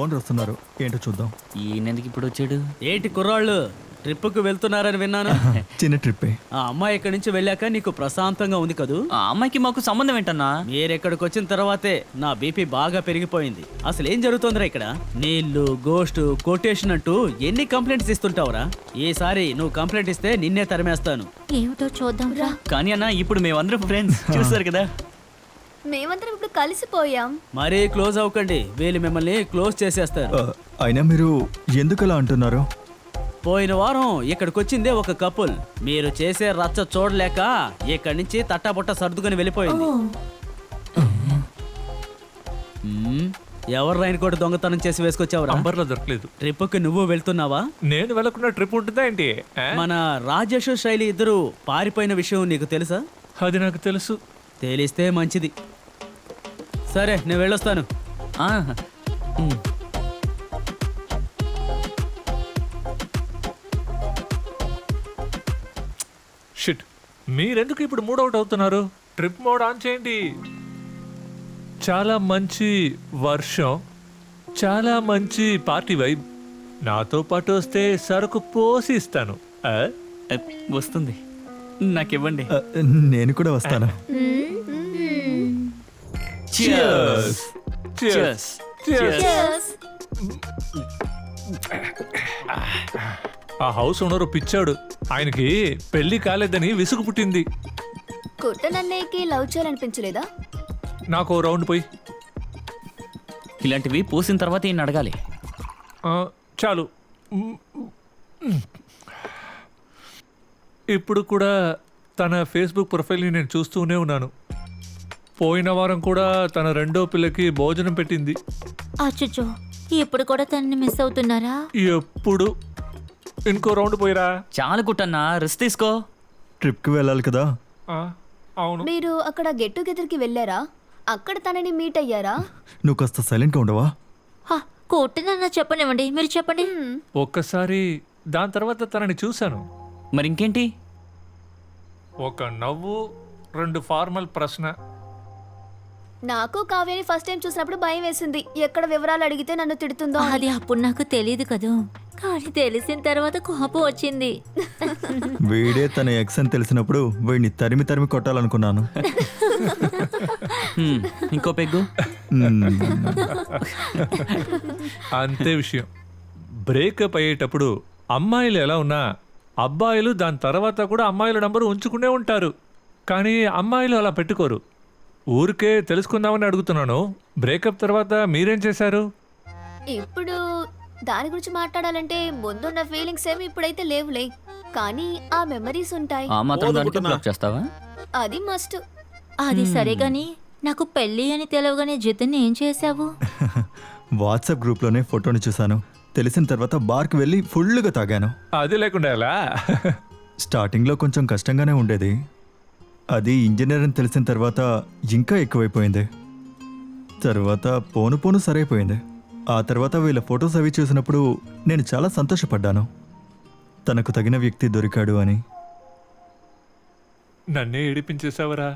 ఓనర్ వస్తున్నారు, ఏంటో చూద్దాం. ఈయనెందుకు ఇప్పుడు వచ్చాడు? ఏంటి కుర్రాళ్ళు, ట్రిప్కి వెళ్తున్నారని విన్నాను. చిన్న ట్రిప్పే. ఆ అమ్మాయి ఇక్కడి నుంచి వెళ్ళాక నీకు ప్రశాంతంగా ఉంది కదూ. ఆ అమ్మాయికి మాకు సంబంధం ఏంటన్నా? మీరెక్కడికి వచ్చిన తర్వాతే నా బీపీ బాగా పెరిగిపోయింది. అసలు ఏం జరుగుతుందిరా ఇక్కడ? నీళ్లు, గోస్ట్, కొటేషన్ అంటూ ఎన్ని కంప్లైంట్స్ ఇస్తుంటావురా? ఈసారి నువ్వు కంప్లైంట్ ఇస్తే నిన్నే తరిమేస్తాను. ఏమిటో చూద్దాం రా. కానీ అన్న, ఇప్పుడు మేమందరం ఫ్రెండ్స్, చూస్తారు కదా. మేమందరం ఇప్పుడు కలిసిపోయాం. మరీ క్లోజ్ అవ్వకండి, వీళ్ళు మిమ్మల్ని క్లోజ్ చేసేస్తారు. అయినా మీరు ఎందుకు అలా అంటున్నారు? పోయిన వారం ఇక్కడికి వచ్చిందే ఒక కపుల్. మీరు చేసే రచ్చ చూడలేక ఇక్కడి నుంచి తట్టాబుట్ట సర్దుకొని వెళ్ళిపోయింది. ఎవరు రైన్ కోట్ దొంగతనం చేసి వేసుకొచ్చావురా? అంబర్లో దొరకలేదు. ట్రిప్కి నువ్వు వెళ్తున్నావా? నేను వెళ్ళకుండా ట్రిప్ ఉంటుందా ఏంటి? ఆ? మన రాజేష్ శైలి ఇద్దరు పారిపోయిన విషయం నీకు తెలుసా? అది నాకు తెలుసు. తెలిస్తే మంచిది. సరే నేను వెళ్ళొస్తాను. ఆ, ఉమ్. షిట్, మీరెందుకు ఇప్పుడు మూడ్ అవుట్ అవుతున్నారు? ట్రిప్ మోడ్ ఆన్ చేయండి. చాలా మంచి వర్షం, చాలా మంచి పార్టీ వైబ్. నాతో పాటు వస్తే సరుకు పోసి ఇస్తాను. ఆ? వస్తుంది, నాకివ్వండి. నేను కూడా వస్తాను. Cheers. Cheers. Cheers. Cheers. ఆ హౌస్ ఓనరు పిచ్చాడు. ఆయనకి పెళ్లి కాలేదని విసుగు పుట్టింది. కుట్టనన్నయ్యకి లవ్ చేయాలనిపించలేదా? నాకు ఓ రౌండ్ పోయి. ఇలాంటివి పోసిన తర్వాత ఈయన అడగాలి. చాలు. ఇప్పుడు కూడా తన ఫేస్బుక్ ప్రొఫైల్ని నేను చూస్తూనే ఉన్నాను. పోయిన వారం కూడా తన రెండో పిల్లకి భోజనం పెట్టింది. అచ్చచ్చో, ఇప్పుడు కూడా తనని మిస్ అవుతున్నారా? ఎప్పుడు? ఇంకో రౌండ్ పోయిరా. చాలు కుట్టన్నా, రెస్ట్ తీసుకో. ట్రిప్కి వెళ్ళాలి కదా. ఆ, అవును. మీరు అక్కడ గెట్ టుగెదర్కి వెళ్ళారా? అక్కడ తనని మీట్ అయ్యారా? నువ్వు కాస్త సైలెంట్గా ఉండవా? కొట్టనన్నా చెప్పనివ్వండి, మీరు చెప్పండి. ఒక్కసారి దాని తర్వాత తనని చూశాను. మరి ఇంకేంటి? ఒక నవ్వు, 2 ఫార్మల్ ప్రశ్న. నాకు కావ్యని ఫస్ట్ టైం చూసినప్పుడు భయం వేసింది. ఎక్కడ వివరాలు అడిగితే నన్ను తిడుతుందో అని. అది అప్పుడు నాకు తెలియదు కదూ, కానీ తెలిసిన తర్వాత కోపం వచ్చింది. వీడే తన ఎక్స్ అని తెలిసినప్పుడు వీడిని తరిమి తరిమి కొట్టాలనుకున్నాను. ఇంకో పెగ్గు. అంతే విషయం. బ్రేకప్ అయ్యేటప్పుడు అమ్మాయిలు ఎలా ఉన్నా అబ్బాయిలు దాని తర్వాత కూడా అమ్మాయిల నంబరు ఉంచుకునే ఉంటారు. కానీ అమ్మాయిలు అలా పెట్టుకోరు. ఊరికే తెలుసుకుందామని అడుగుతున్నాను. బ్రేకప్ తర్వాత మీరేం చేశారు? ఇప్పుడు దాని గురించి మాట్లాడాలంటే ముందున్న ఫీలింగ్స్ ఏమి ఇప్పుడైతే లేవులే, కానీ ఆ మెమరీస్ ఉంటాయి. ఆ మాత్రం దానికి బ్లాక్ చేస్తావా? అది మస్ట్. అది సరే గాని నాకు పెళ్ళి అని తెలవగానే జితన్ ఏం చేశావు? వాట్సాప్ గ్రూప్లోనే ఫోటోని చూశాను. తెలిసిన తర్వాత బార్కి వెళ్ళి ఫుల్గా తాగాను. అది లేకుండా ఎలా? స్టార్టింగ్లో కొంచెం కష్టంగానే ఉండేది. అది ఇంజనీర్ అని తెలిసిన తర్వాత ఇంకా ఎక్కువైపోయింది. తర్వాత పోను పోను సరైపోయింది. ఆ తర్వాత వీళ్ళ ఫొటోస్ అవి చూసినప్పుడు నేను చాలా సంతోషపడ్డాను. తనకు తగిన వ్యక్తి దొరికాడు అని. నన్నే ఏడిపించేశావరా?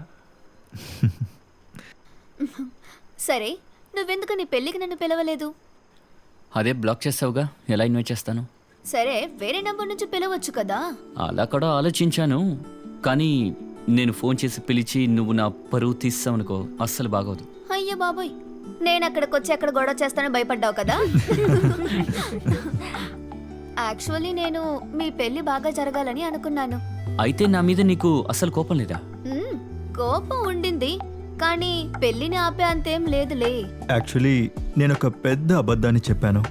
సరే, నువ్వెందుకు నీ పెళ్ళికి నన్ను పిలవలేదు? అదే బ్లాక్ చేస్తావుగా, ఎలా ఇన్వైట్ చేస్తాను? సరే, వేరే నంబర్ నుంచి పిలవచ్చు కదా. అలా కూడా ఆలోచించాను, కానీ నేను ఫోన్ చేసి పిలిచి నువ్వు నా పరువు తీస్తావనుకో, అస్సలు బాగోదు. అయ్యో బాబోయ్, నేను అక్కడికి వచ్చి అక్కడ గొడవ చేస్తానని భయపడ్డావు కదా. యాక్చువల్లీ నేను మీ పెళ్లి బాగా జరగాలని అనుకున్నాను. అయితే నా మీద నీకు అస్సలు కోపం లేదా? కోపం ఉండింది, కానీ పెళ్లిని ఆపే అంతేం లేదులే. యాక్చువల్లీ నేను ఒక పెద్ద అబద్ధాన్ని చెప్పాను.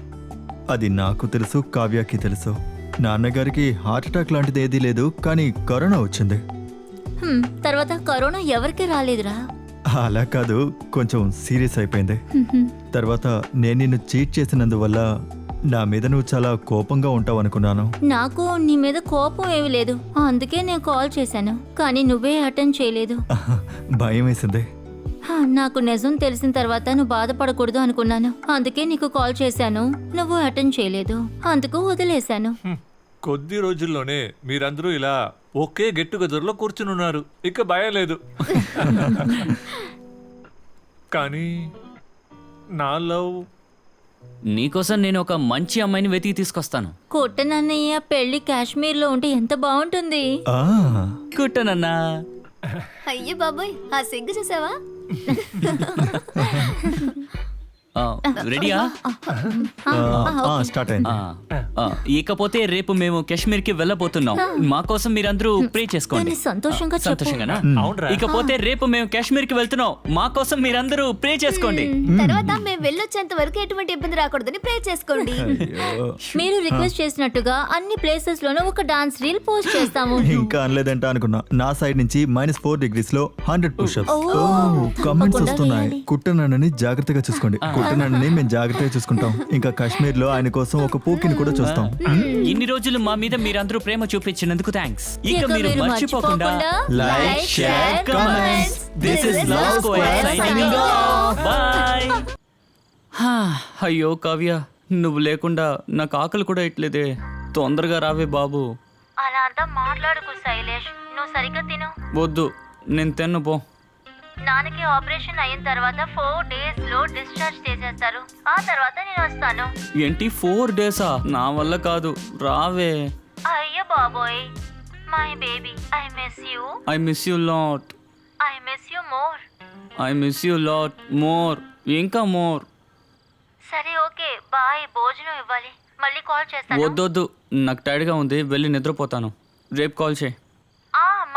అది నాకు తెలుసు, కావ్యకి తెలుసు. నాన్నగారికి హార్ట్ అటాక్ లాంటిది ఏదీ లేదు, కానీ కరోనా వచ్చింది. తర్వాత కరోనా ఎవరికి రాలేదురా? అలా కాదు, కొంచెం సీరియస్ అయిపోయింది. తర్వాత నేను నిన్ను చీట్ చేసినందువల్ల నా మీద నువ్వు చాలా కోపంగా ఉంటావు అనుకున్నాను. నాకు నీ మీద కోపం ఏమీ లేదు, అందుకే నేను కాల్ చేశాను, కానీ నువ్వే అటెండ్ చేయలేదు. భయం వేసింది. నాకు నిజం తెలిసిన తర్వాత నువ్వు బాధపడకూడదు అనుకున్నాను, అందుకే నీకు కాల్ చేశాను. నువ్వు అటెండ్ చేయలేదు, అందుకు వదిలేశాను. కొద్ది రోజుల్లోనే మీరందరూ ఇలా ఒకే గెట్ టుగెదర్లో కూర్చుని ఉన్నారు. ఇక భయం లేదు. కానీ నా లవ్ నీకోసం నేను ఒక మంచి అమ్మాయిని వెతికి తీసుకొస్తాను. కొట్టనన్నయ్య పెళ్లి కాశ్మీర్లో ఉంటే ఎంత బాగుంటుంది. ఆ, కుట్టనన్నా. అయ్యో బాబోయ్, ఆ సిగ్గు చూసావా? రెడీయా? స్టార్ట్ అయింది. ఇకపోతే రేపు మేము కాశ్మీర్కి వెళ్ళబోతున్నాం. మా కోసం మీరందరూ ప్రే చేసుకోండి. కానీ సంతోషంగా చెప్పు. సంతోషంగానా? అవునరా? ఇకపోతే రేపు మేము కాశ్మీర్కి వెళ్తున్నాం. మా కోసం మీరందరూ ప్రే చేసుకోండి. తర్వాత మేము వెళ్ళొచ్చేంత వరకు ఎటువంటి ఇబ్బంది రాకూడదని ప్రే చేసుకోండి. మీరు రిక్వెస్ట్ చేసినట్టుగా అన్ని ప్లేసెస్ లోనూ ఒక డాన్స్ రీల్ పోస్ట్ చేస్తాము. ఇంకా అనలేదంట అనుకున్నా. నా సైడ్ నుంచి -4 degrees లో 100 పుషప్స్. కమెంట్స్ వస్తున్నాయి. కుట్టనని జాగ్రత్తగా చూసుకోండి. కుట్టనని మేము జాగ్రత్తగా చూసుకుంటాం. ఇంకా కాశ్మీర్ లో ఆయన కోసం ఒక పూకిని కూడా చూస్తాం. ఇన్ని రోజులు మా మీద మీరందరూ ప్రేమ చూపించినందుకు థ్యాంక్స్. ఇక మీరు మర్చిపోకుండా like, share, comments. This is love square signing off. By. అయ్యో కావ్య, నువ్వు లేకుండా నాకు ఆకలి కూడా ఇట్లేదే. తొందరగా రావే బాబు. అలా అంతా మాట్లాడుకు శైలేష్, నువ్వు సరిగ్గా తిను. వద్దు, నేను తిన్ను పో. నాన్నకి ఆపరేషన్ అయిన తర్వాత 4 days లో డిశ్చార్జ్ చేసేస్తారు. ఆ తర్వాత నేను వస్తాను. ఏంటి 4 days? నా వల్ల కాదు, రావే. అయ్యో బాబోయ్, my baby, I miss you. I miss you lot. I miss you more. I miss you lot more, ఇంకా మోర్. సరే ఓకే బాయ్. భోజనం ఇవ్వాలి, మళ్ళీ కాల్ చేస్తాను. వద్దొద్దు, నాకు టైర్డ్గా ఉంది, వెళ్ళి నిద్రపోతాను. రేపు కాల్ చేయి.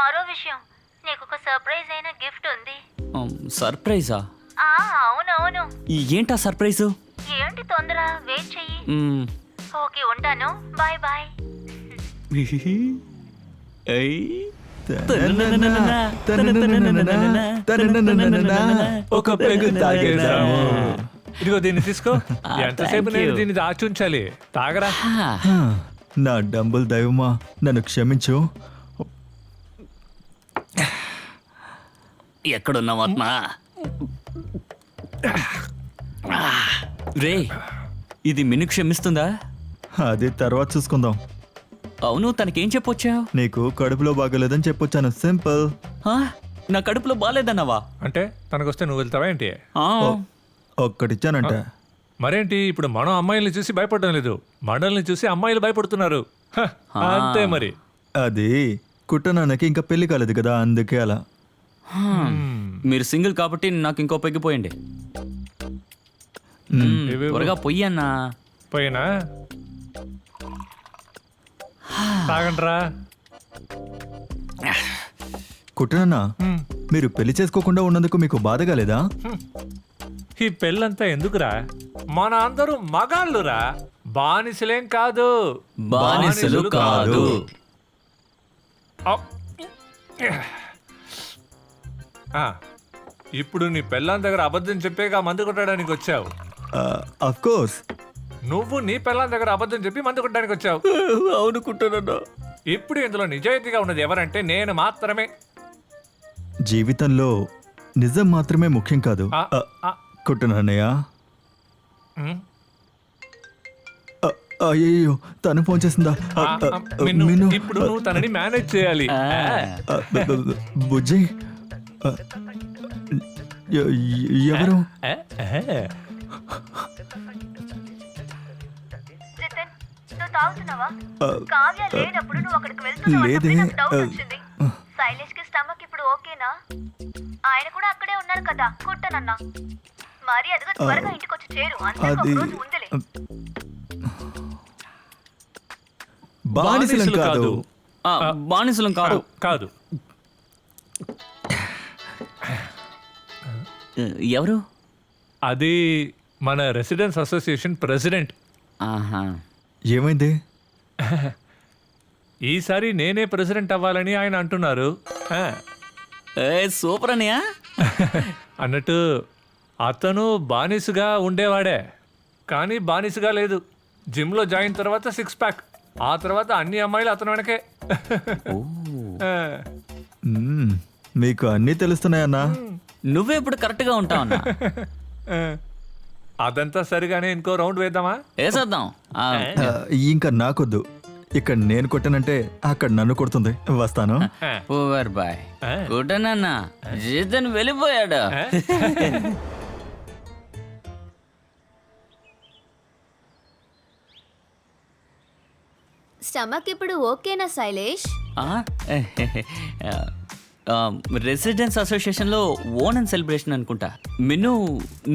మరో విషయం, నీకు ఒక సర్ప్రైజ్ అయిన గిఫ్ట్ ఉంది. సర్ప్రైజా? అవునవును. ఏంటా సర్ప్రైజు? ఏంటి తొందర, వెయిట్ చెయ్యి. ఓకే ఉంటాను, బాయ్ బాయ్. ఒక పెగ్గు తాగేద్దాము. ఇదిగో దీన్ని తీసుకో. ఎంతసేపు నేను దీన్ని దాచుంచాలి. తాగరా. నా డంబుల్ దైవమా, నన్ను క్షమించు. ఎక్కడున్నావత్మా? రే, ఇది మిన్ను క్షమిస్తుందా? అది తర్వాత చూసుకుందాం. అవును, తనకేం చెప్పొచ్చావు? నీకు కడుపులో బాగోలేదని చెప్పొచ్చాను. సింపుల్. నా కడుపులో బాగాలేదన్నావా? అంటే తనకొస్తే నువ్వు వెళ్తావా ఏంటి? ఒక్కటిచ్చానంట. మరేంటి ఇప్పుడు మనం అమ్మాయిల్ని చూసి భయపడడం లేదు, మనల్ని చూసి అమ్మాయిలు భయపడుతున్నారు. అంతే మరి. అది కుట్టనాన్నకి ఇంకా పెళ్లి కాలేదు కదా, అందుకే అలా. మీరు సింగిల్ కాబట్టి నాకు ఇంకో పెగ్గిపోయండి. త్వరగా పొయ్యన్నా. పోయినా తాగండ్రా. కుట్టనన్నా, మీరు పెళ్లి చేసుకోకుండా ఉన్నందుకు మీకు బాధగా లేదా? ఈ పెళ్ళంతా ఎందుకురా? మన అందరూ మగాళ్ళురా, బానిసలేం కాదు. బానిసలు కాదు. ఇప్పుడు నీ పెళ్ళాం దగ్గర అబద్ధం చెప్పేగా మందు కొట్టడానికి వచ్చావు. Of course. నువ్వు నీ పెళ్ళాం దగ్గర అబద్ధం చెప్పి మందు కొట్టడానికి వచ్చావు. అవును కుట్టనన్నా. ఇప్పుడు ఇందులో నిజాయితీగా ఉన్నది ఎవరంటే నేను మాత్రమే. జీవితంలో నిజం మాత్రమే ముఖ్యం కాదు. కుట్టనన్నయ్య. అయ్యో, తను ఫోన్ చేసిందా? ఇప్పుడు నువ్వు తనని మేనేజ్ చేయాలి. బుజ్జి, ఎవరు? లేదే. శైలేష్ కి స్టమక్ ఇప్పుడు ఓకేనా? ఆయన కూడా అక్కడే ఉన్నారు కదా కుట్టనన్నా. మరి అదిగో త్వరగా ఇంటికి వచ్చి చేరు. అది బానిసలం కాదు. బానిసలం కాదు. కాదు. ఎవరు? అది మన రెసిడెన్స్ అసోసియేషన్ ప్రెసిడెంట్. ఏమైంది? ఈసారి నేనే ప్రెసిడెంట్ అవ్వాలని ఆయన అంటున్నారు. సూపర్ అనియా. అన్నట్టు అతను బానిసగా ఉండేవాడే, కానీ బానిసగా లేదు. జిమ్లో జాయిన్ తర్వాత 6 pack. ఆ తర్వాత అన్ని అమ్మాయిలు అతను వెనకే. మీకు అన్నీ తెలుస్తున్నాయన్నా. నువ్వే ఇప్పుడు కరెక్ట్గా ఉంటావు అన్నా. అదంతా సరిగానే ఇంకో రౌండ్ వేద్దామా? వేసేద్దాం. ఇంకా నాకొద్దు. ఇక్కడ నేను కొట్టానంటే అక్కడ నన్ను కొడుతుంది. వస్తాను. Over bye. కొట్టనన్నా, జీతన్ వెళ్ళిపోయాడు. స్టమక్ ఇప్పుడు ఓకేనా శైలేష్? రెసిడెన్స్ అసోసియేషన్లో ఓణం సెలబ్రేషన్ అనుకుంటా. మిన్ను,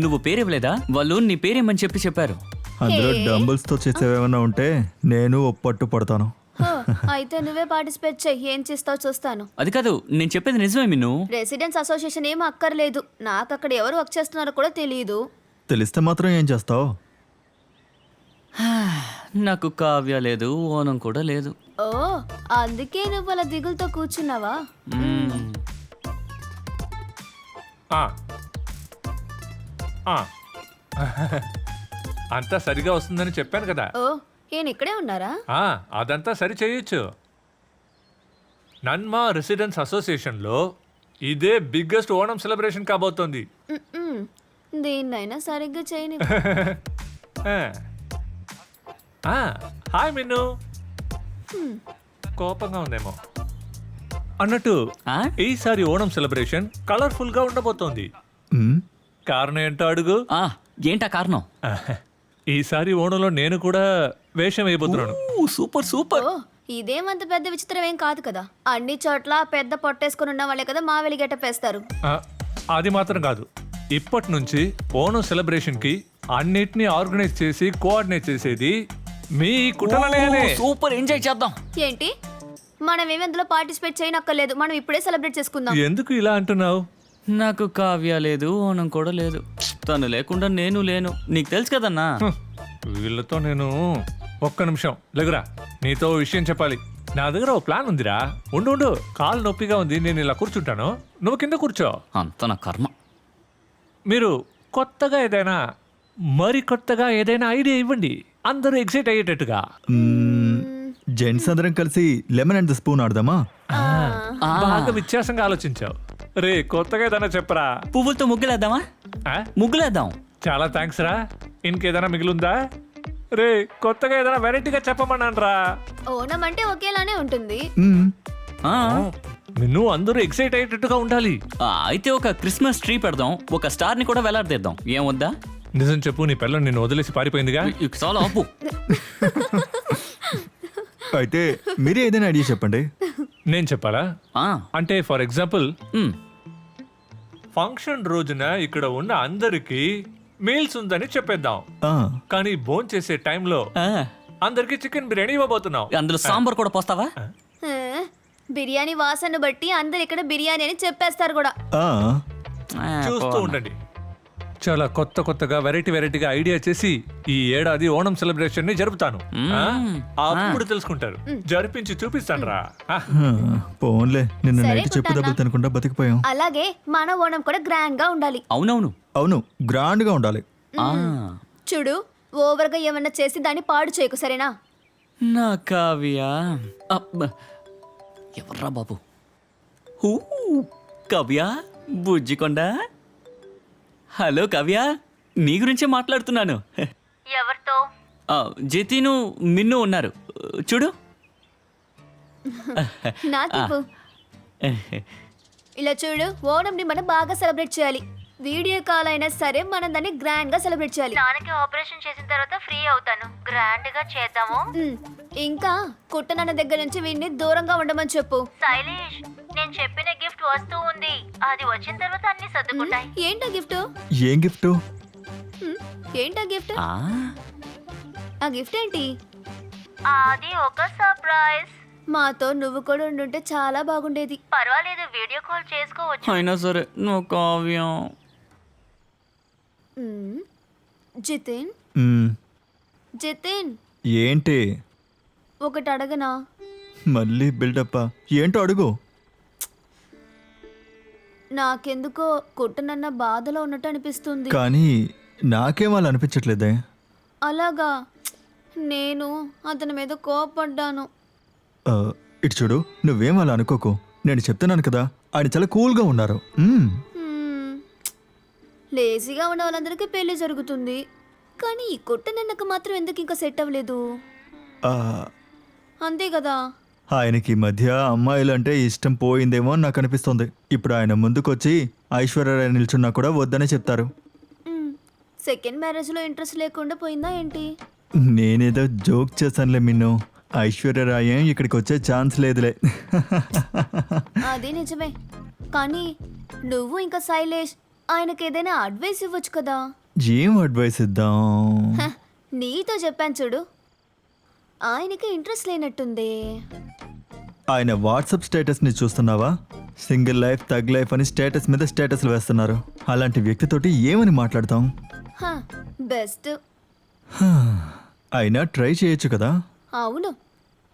నువ్వు పేరు ఇవ్వలేదా? వాళ్ళు నీ పేరేమని చెప్పారు. అందులో డంబుల్స్ తో చేసేవేమన్నా ఉంటే నేను ఒప్పట్టు పడతాను. హో, అయితే నువ్వే పార్టిసిపేట్ చెయ్యి, ఏం చేస్తావు చూస్తాను. అది కాదు, నేను చెప్పేది నిజమే మిన్ను. రెసిడెన్స్ అసోసియేషన్ ఏం అక్కర్లేదు, నాకు అక్కడ ఎవరు వర్క్ చేస్తున్నారో కూడా తెలియదు. తెలిస్తే మాత్రం ఏం చేస్తావు? నాకు కావ్య లేదు, ఓనం కూడా లేదు. ఓ, అందుకే నువ్వు అలా దిగులతో కూర్చున్నావా? మ్మ్. ఆ. ఆ. అంతా సరిగా వస్తుందని చెప్పాను కదా. ఓ, ఈయన ఇక్కడే ఉన్నారా? అదంతా సరి చేయొచ్చు. నన్మా రెసిడెన్స్ అసోసియేషన్లో ఇదే బిగ్గెస్ట్ ఓణం సెలబ్రేషన్ కాబోతోంది. మ్మ్. దీన్నైనా సరిగ్గా చేయని. హాయ్ మిన్ను. కోపంగా ఉందేమో. అన్నట్టు ఆ? ఈసారి ఓణం సెలబ్రేషన్ కలర్ఫుల్ గా ఉండబోతోంది. మ్మ్. కారణం ఏంటో అడుగు. ఏంటా కారణం? ఈసారి ఓణంలో నేను కూడా వేషం వేయబోతున్నాను. Super super. ఓ, ఇదేమంత పెద్ద విచిత్రం ఏం కాదు కదా. అన్ని చోట్ల పెద్ద పొట్టేసుకుని ఉన్న వాళ్ళే కదా మావెలి గెటప్ వేస్తారు. అది మాత్రం కాదు, ఇప్పటి నుంచి ఓణం సెలబ్రేషన్ కి అన్నిటినీ ఆర్గనైజ్ చేసి కోఆర్డినేట్ చేసేది మీ కుటుంబమే. సూపర్, ఎంజాయ్ చేద్దాం. ఏంటి, మనం ఏమి అందులో పార్టిసిపేట్ చేయనక్కర్లేదు, మనం ఇప్పుడే సెలబ్రేట్ చేసుకుందాం. ఎందుకు ఇలా అంటున్నావు? నాకు కావ్య లేదు, ఓనం కూడా లేదు. తను లేకుండా నేను లేను, నీకు తెలుసు కదన్నా. వీళ్ళతో నేను ఒక్క నిమిషం లేగురా, నీతో ఓ విషయం చెప్పాలి. నా దగ్గర ఓ ప్లాన్ ఉందిరా. ఉండు ఉండు, కాలు నొప్పిగా ఉంది, నేను ఇలా కూర్చుంటాను, నువ్వు కింద కూర్చో. అంత నా కర్మ. మీరు కొత్తగా ఏదైనా ఏదైనా ఐడియా ఇవ్వండి, అందరూ ఎక్సైట్ అయ్యేటట్టుగా. జెంట్స్ అందరం కలిసి లెమన్ అండ్ ద స్పూన్ ఆడదామా? బాగా వ్యత్యాసంగా ఆలోచించావు. రే, కొత్తగా ఏదైనా చెప్పరా. పువ్వులతో ముగ్గులేద్దామా? ఆ? ముగ్గులేద్దాం. చాలా థ్యాంక్స్ రా. ఇంకేదైనా మిగిలిందా? రే, కొత్తగా ఏదైనా వెరైటీగా చెప్పమన్నాను రా. ఓణం అంటే ఒకేలానే ఉంటుంది. మ్మ్. ఆ, నువ్వు అందరూ ఎక్సైట్ అయ్యేటట్టుగా ఉండాలి. అయితే ఒక క్రిస్మస్ ట్రీ పెడదాం, ఒక స్టార్ ని కూడా వేలాడదీద్దాం. ఏం వద్దా? నిజం చెప్పు, నీ పిల్లలు నిన్ను వదిలేసి పారిపోయిందిగా. చాలా ఆపు. అయితే మీరే ఏదైనా ఐడియా చెప్పండి. నేను చెప్పాలా? ఆ, అంటే ఫర్ ఎగ్జాంపుల్, మ్, ఫంక్షన్ రోజున ఇక్కడ ఉన్న అందరికి మీల్స్ ఉందని చెప్పేద్దాం. ఆ, కానీ భోన్ చేసే టైంలో ఆ. అందరికి చికెన్ బిర్యానీ ఇవ్వబోతున్నావు. అందులో సాంబార్ కూడా పోస్తావా? ఆ, బిర్యానీ వాసన బట్టి అందరు ఇక్కడ బిర్యానీ అని చెప్పేస్తారు కూడా. ఆ. ఆ, చూస్తూ పోనా. ఉండండి, చాలా కొత్తగా వెరైటీగా ఐడియా చేసి ఈ ఏడాది ఓణం సెలబ్రేషన్ ని జరుపుతాను. అప్పుడు తెలుసుకుంటారు. జరిపించి చూపిస్తాను రా. పోన్లే, నిన్న సరే, నైట్ చెప్పు దెబ్బలు తినకుండా బతికిపోయాం. అలాగే మన ఓణం కూడా గ్రాండ్ గా ఉండాలి. అవునవును. అవును, గ్రాండ్ గా ఉండాలి. ఆ, చూడు, ఓవర్ గా ఏమన్నా చేసి దాన్ని పాడు చేయకు, సరేనా? నా కావ్య. అబ్బ, ఎవర్రా బాబు? హూ, కావ్య బుజ్జికొండ. హలో కావ్య, నీ గురించే మాట్లాడుతున్నాను. ఎవరితో? జతిను మిన్ను ఉన్నారు, చూడు. నాకు ఇలా చూడు, ఓణంని మనం బాగా సెలబ్రేట్ చేయాలి. వీడియో కాల్ అయినా సరే మనం దాన్ని గ్రాండ్ గా సెలబ్రేట్ చేయాలి. నాన్నకి ఆపరేషన్ చేసిన తర్వాత ఫ్రీ అవుతాను, గ్రాండ్ గా చేద్దాము. ఇంకా కుట్టనన్న దగ్గర నుంచి వీడిని దూరంగా ఉండమని చెప్పు. శైలేష్, నేను చెప్పిన గిఫ్ట్ వస్తూ ఉంది, అది వచ్చిన తర్వాత అన్ని సర్దుకుంటాయి. ఏంటా గిఫ్ట్? ఏం గిఫ్ట్? ఏంటా గిఫ్ట్? ఆ, ఆ గిఫ్ట్ ఏంటి? అది ఒక సర్ప్రైజ్. మాతో నువ్వు కూడా ఉండుంటే చాలా బాగుండేది. పర్వాలేదు, వీడియో కాల్ చేసుకోవచ్చు. అయినా సరే నువ్వు కావ్యం. జితిన్, మ్మ్. జితిన్, ఏంటి ఒకటి అడగనా? మళ్ళీ బిల్డప్పా? ఏంటో అడుగు. నాకెందుకో కుట్టనన్న బాధలో ఉన్నట్టు అనిపిస్తుంది. కానీ నాకేం అలా అనిపించట్లేదే. అలాగా, నేను అతని మీద కోపడ్డాను. ఆ, ఇటు చూడు, నువ్వేం అలా అనుకోకు. నేను చెప్తున్నాను కదా, ఆయన చాలా కూల్గా ఉన్నారు. మ్మ్. లేజీగా ఉన్న వాళ్ళందరికీ పెళ్లి జరుగుతుంది, కానీ ఈ కుట్టనన్నకు మాత్రం ఎందుకు ఇంకా సెట్ అవ్వలేదు? ఆ, అంతే కదా. ఆయనకి ఈ మధ్య అమ్మాయిలు అంటే ఇష్టం పోయిందేమో అని నాకు అనిపిస్తుంది. ఇప్పుడు ఆయన ముందుకొచ్చి ఐశ్వర్యరాయ్ నిల్చున్నా కూడా వద్దనే చెప్తారు. సెకండ్ మ్యారేజ్ లో ఇంట్రెస్ట్ లేకుండా పోయిందా ఏంటి? నేనేదో జోక్ చేశానులే మిన్ను. ఐశ్వర్యరాయ్ ఇక్కడికి వచ్చే ఛాన్స్ లేదులే. అది నిజమే, కానీ నువ్వు ఇంకా శైలేష్ ఆయనకి ఏదైనా అడ్వైస్ ఇవ్వచ్చు కదా. ఏం అడ్వైస్ ఇద్దాం? హ, నీతో చెప్పాను చూడు, ఆయనకి ఇంట్రెస్ట్ లేనట్టుంది. ఆయన వాట్సాప్ స్టేటస్ని చూస్తున్నావా? సింగిల్ లైఫ్, థగ్ లైఫ్ అని స్టేటస్ మీద స్టేటస్లు వేస్తున్నారు. అలాంటి వ్యక్తితోటి ఏమని మాట్లాడతాం? బెస్ట్. అయినా ట్రై చేయొచ్చు కదా. అవును,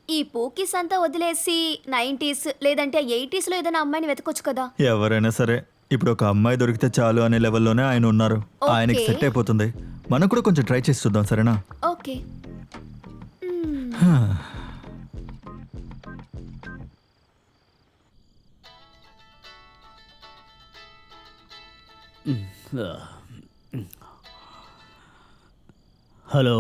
ఈ పోకీస్ అంతా వదిలేసి 90s లేదంటే 80s లో ఏదైనా అమ్మాయిని వెతకొచ్చు కదా. ఎవరైనా సరే ఇప్పుడు ఒక అమ్మాయి దొరికితే చాలు అనే లెవెల్లోనే ఆయన ఉన్నారు. ఆయనకి సెట్ అయిపోతుంది. మనం కూడా కొంచెం ట్రై చేసి చూద్దాం, సరేనా? ఓకే. హలో,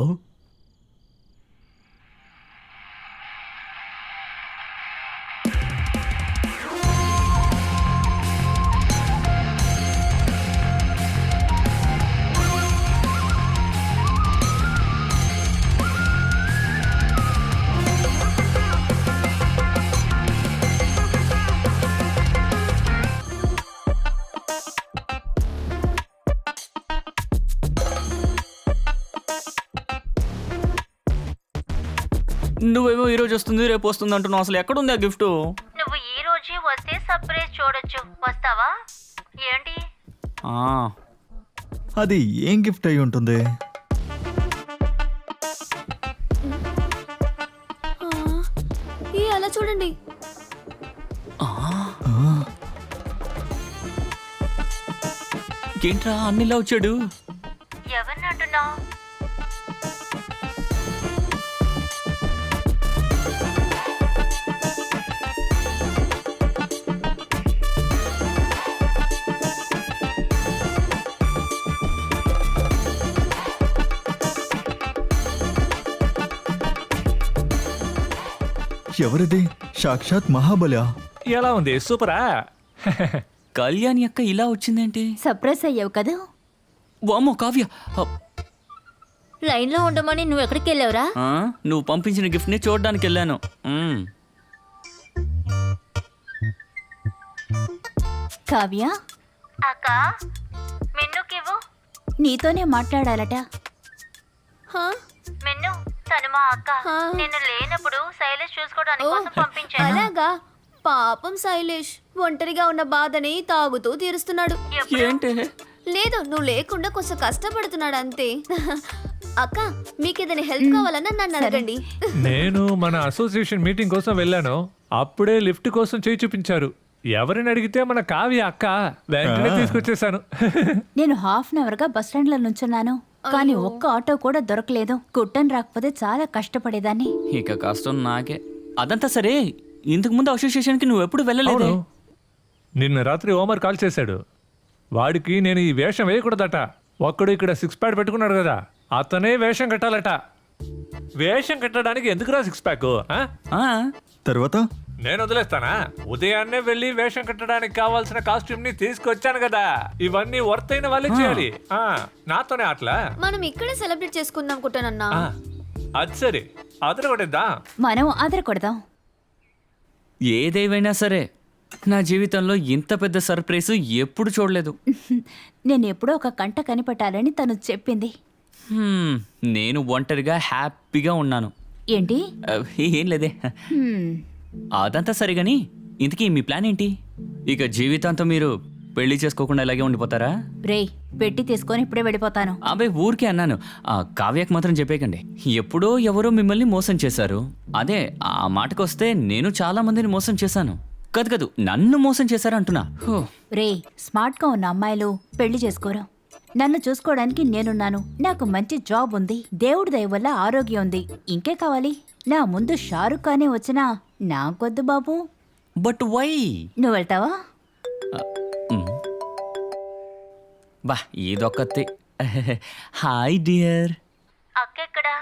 నువ్వేమో ఈరోజు వస్తుంది రేపు వస్తుంది అంటున్నావు. అసలు ఎక్కడుంది ఆ గిఫ్ట్? నువ్వు ఈ రోజే వస్తే సర్ప్రైజ్ చూడొచ్చు. వస్తావా ఏంటి? అది ఏం గిఫ్ట్ అయి ఉంటుంది? అలా చూడండి. ఏంట్రా అన్నిలా వచ్చాడు? ఎవరిని అంటున్నావు? ఎవరిది? సాక్షాత్ మహాబలి. ఎలా ఉంది? సూపరా? కళ్యాణి అక్క ఇలా వచ్చిందేంటి? సర్ప్రైజ్ అయ్యావు కదా. వామ్మో కావ్య, లైన్లో ఉండమని నువ్వు ఎక్కడికి వెళ్ళావురా? నువ్వు పంపించిన గిఫ్ట్ ని చూడడానికి వెళ్ళాను. కావ్య, అక్క మిన్నుకివ్వు. నీతోనే మాట్లాడాలట. మిన్ను తను మా అక్క. నేను లేనప్పుడు శైలేష్ చూసుకోవడానికి కోసం పంపించాను. అలాగా? పాపం శైలేష్ ఒంటరిగా ఉన్న బాధని తాగుతూ తీరుస్తున్నాడు. ఏంటి? లేదు, నువ్వు లేకుండా కొంచెం కష్టపడుతున్నాడు అంతే. అక్క, మీకు ఏదైనా హెల్ప్ కావాలన్నా నన్ను అడగండి. నేను మన అసోసియేషన్ మీటింగ్ కోసం వెళ్ళాను. అప్పుడే లిఫ్ట్ కోసం చేయి చూపించారు. ఎవరిని అడిగితే మన కావ్య అక్క. వెంటనే తీసుకొచ్చేసాను. నేను హాఫ్ అన్ అవర్ గా బస్ స్టాండ్ లో నుంచున్నాను, కానీ ఒక్క ఆటో కూడా దొరకలేదు. కుట్టని రాకపోతే చాలా కష్టపడేదాన్ని. ఇక కష్టం నాకే. అదంతా సరే, ఇంతకు ముందు అసోసియేషన్ కి నువ్వు ఎప్పుడు వెళ్ళలేదు? నిన్న రాత్రి ఓమర్ కాల్ చేశాడు. వాడికి నేను ఈ వేషం వేయకూడదట. ఒక్కడు ఇక్కడ 6 ప్యాడ్ పెట్టుకున్నాడు కదా, అతనే వేషం కట్టాలట. వేషం కట్టడానికి ఎందుకురా 6 ప్యాక్? తర్వాత నేను వదిలేస్తానా? ఉదయాన్నే వెళ్ళి వేషం కట్టడానికి కావాల్సిన కాస్ట్యూమ్ ని తీసుకొచ్చాను కదా. ఇవన్నీ వర్త్ అయిన వాళ్ళే చేయాలి. నాతోనే అట్లా. మనం ఇక్కడే సెలబ్రేట్ చేసుకుందాం అనుకుంటానన్నా. అది సరే, అదర కొట్టేద్దా? మనం ఆధార కొడదాం. ఏదేమైనా సరే, నా జీవితంలో ఇంత పెద్ద సర్ప్రైజ్ ఎప్పుడు చూడలేదు. నేను ఎప్పుడో ఒక కంట కనిపెట్టాలని తను చెప్పింది. నేను ఒంటరిగా హ్యాపీగా ఉన్నాను. ఏంటి? ఏం లేదే. అదంతా సరే గాని, ఇంతకీ మీ ప్లాన్ ఏంటి? ఇక జీవితాంతం మీరు పెళ్లి చేసుకోకుండా ఇలాగే ఉండిపోతారా? రేయ్, పెట్టి తీసుకొని ఇప్పుడే వెళ్ళిపోతాను. అబ్బాయి ఊరికే అన్నాను. కావ్యకు మాత్రం చెప్పేకండి. ఎప్పుడో ఎవరో మిమ్మల్ని మోసం చేశారు. అదే ఆ మాటకొస్తే నేను చాలా మందిని మోసం చేశాను. కాదు నన్ను మోసం చేశారు అంటున్నా. రేయ్, స్మార్ట్ గా ఉన్న అమ్మాయిలు పెళ్లి చేసుకోరు. నన్ను చూసుకోవడానికి నేనున్నాను. నాకు మంచి జాబ్ ఉంది. దేవుడి దయ వల్ల ఆరోగ్యం ఉంది. ఇంకే కావాలి? నా ముందు షారుఖ్ ఖానే వచ్చినా నాకొద్దు బాబు. But why? నువ్వు వెళ్తావా? బా ఇదొక్కతే. Hi dear. అక్క ఎక్కడా?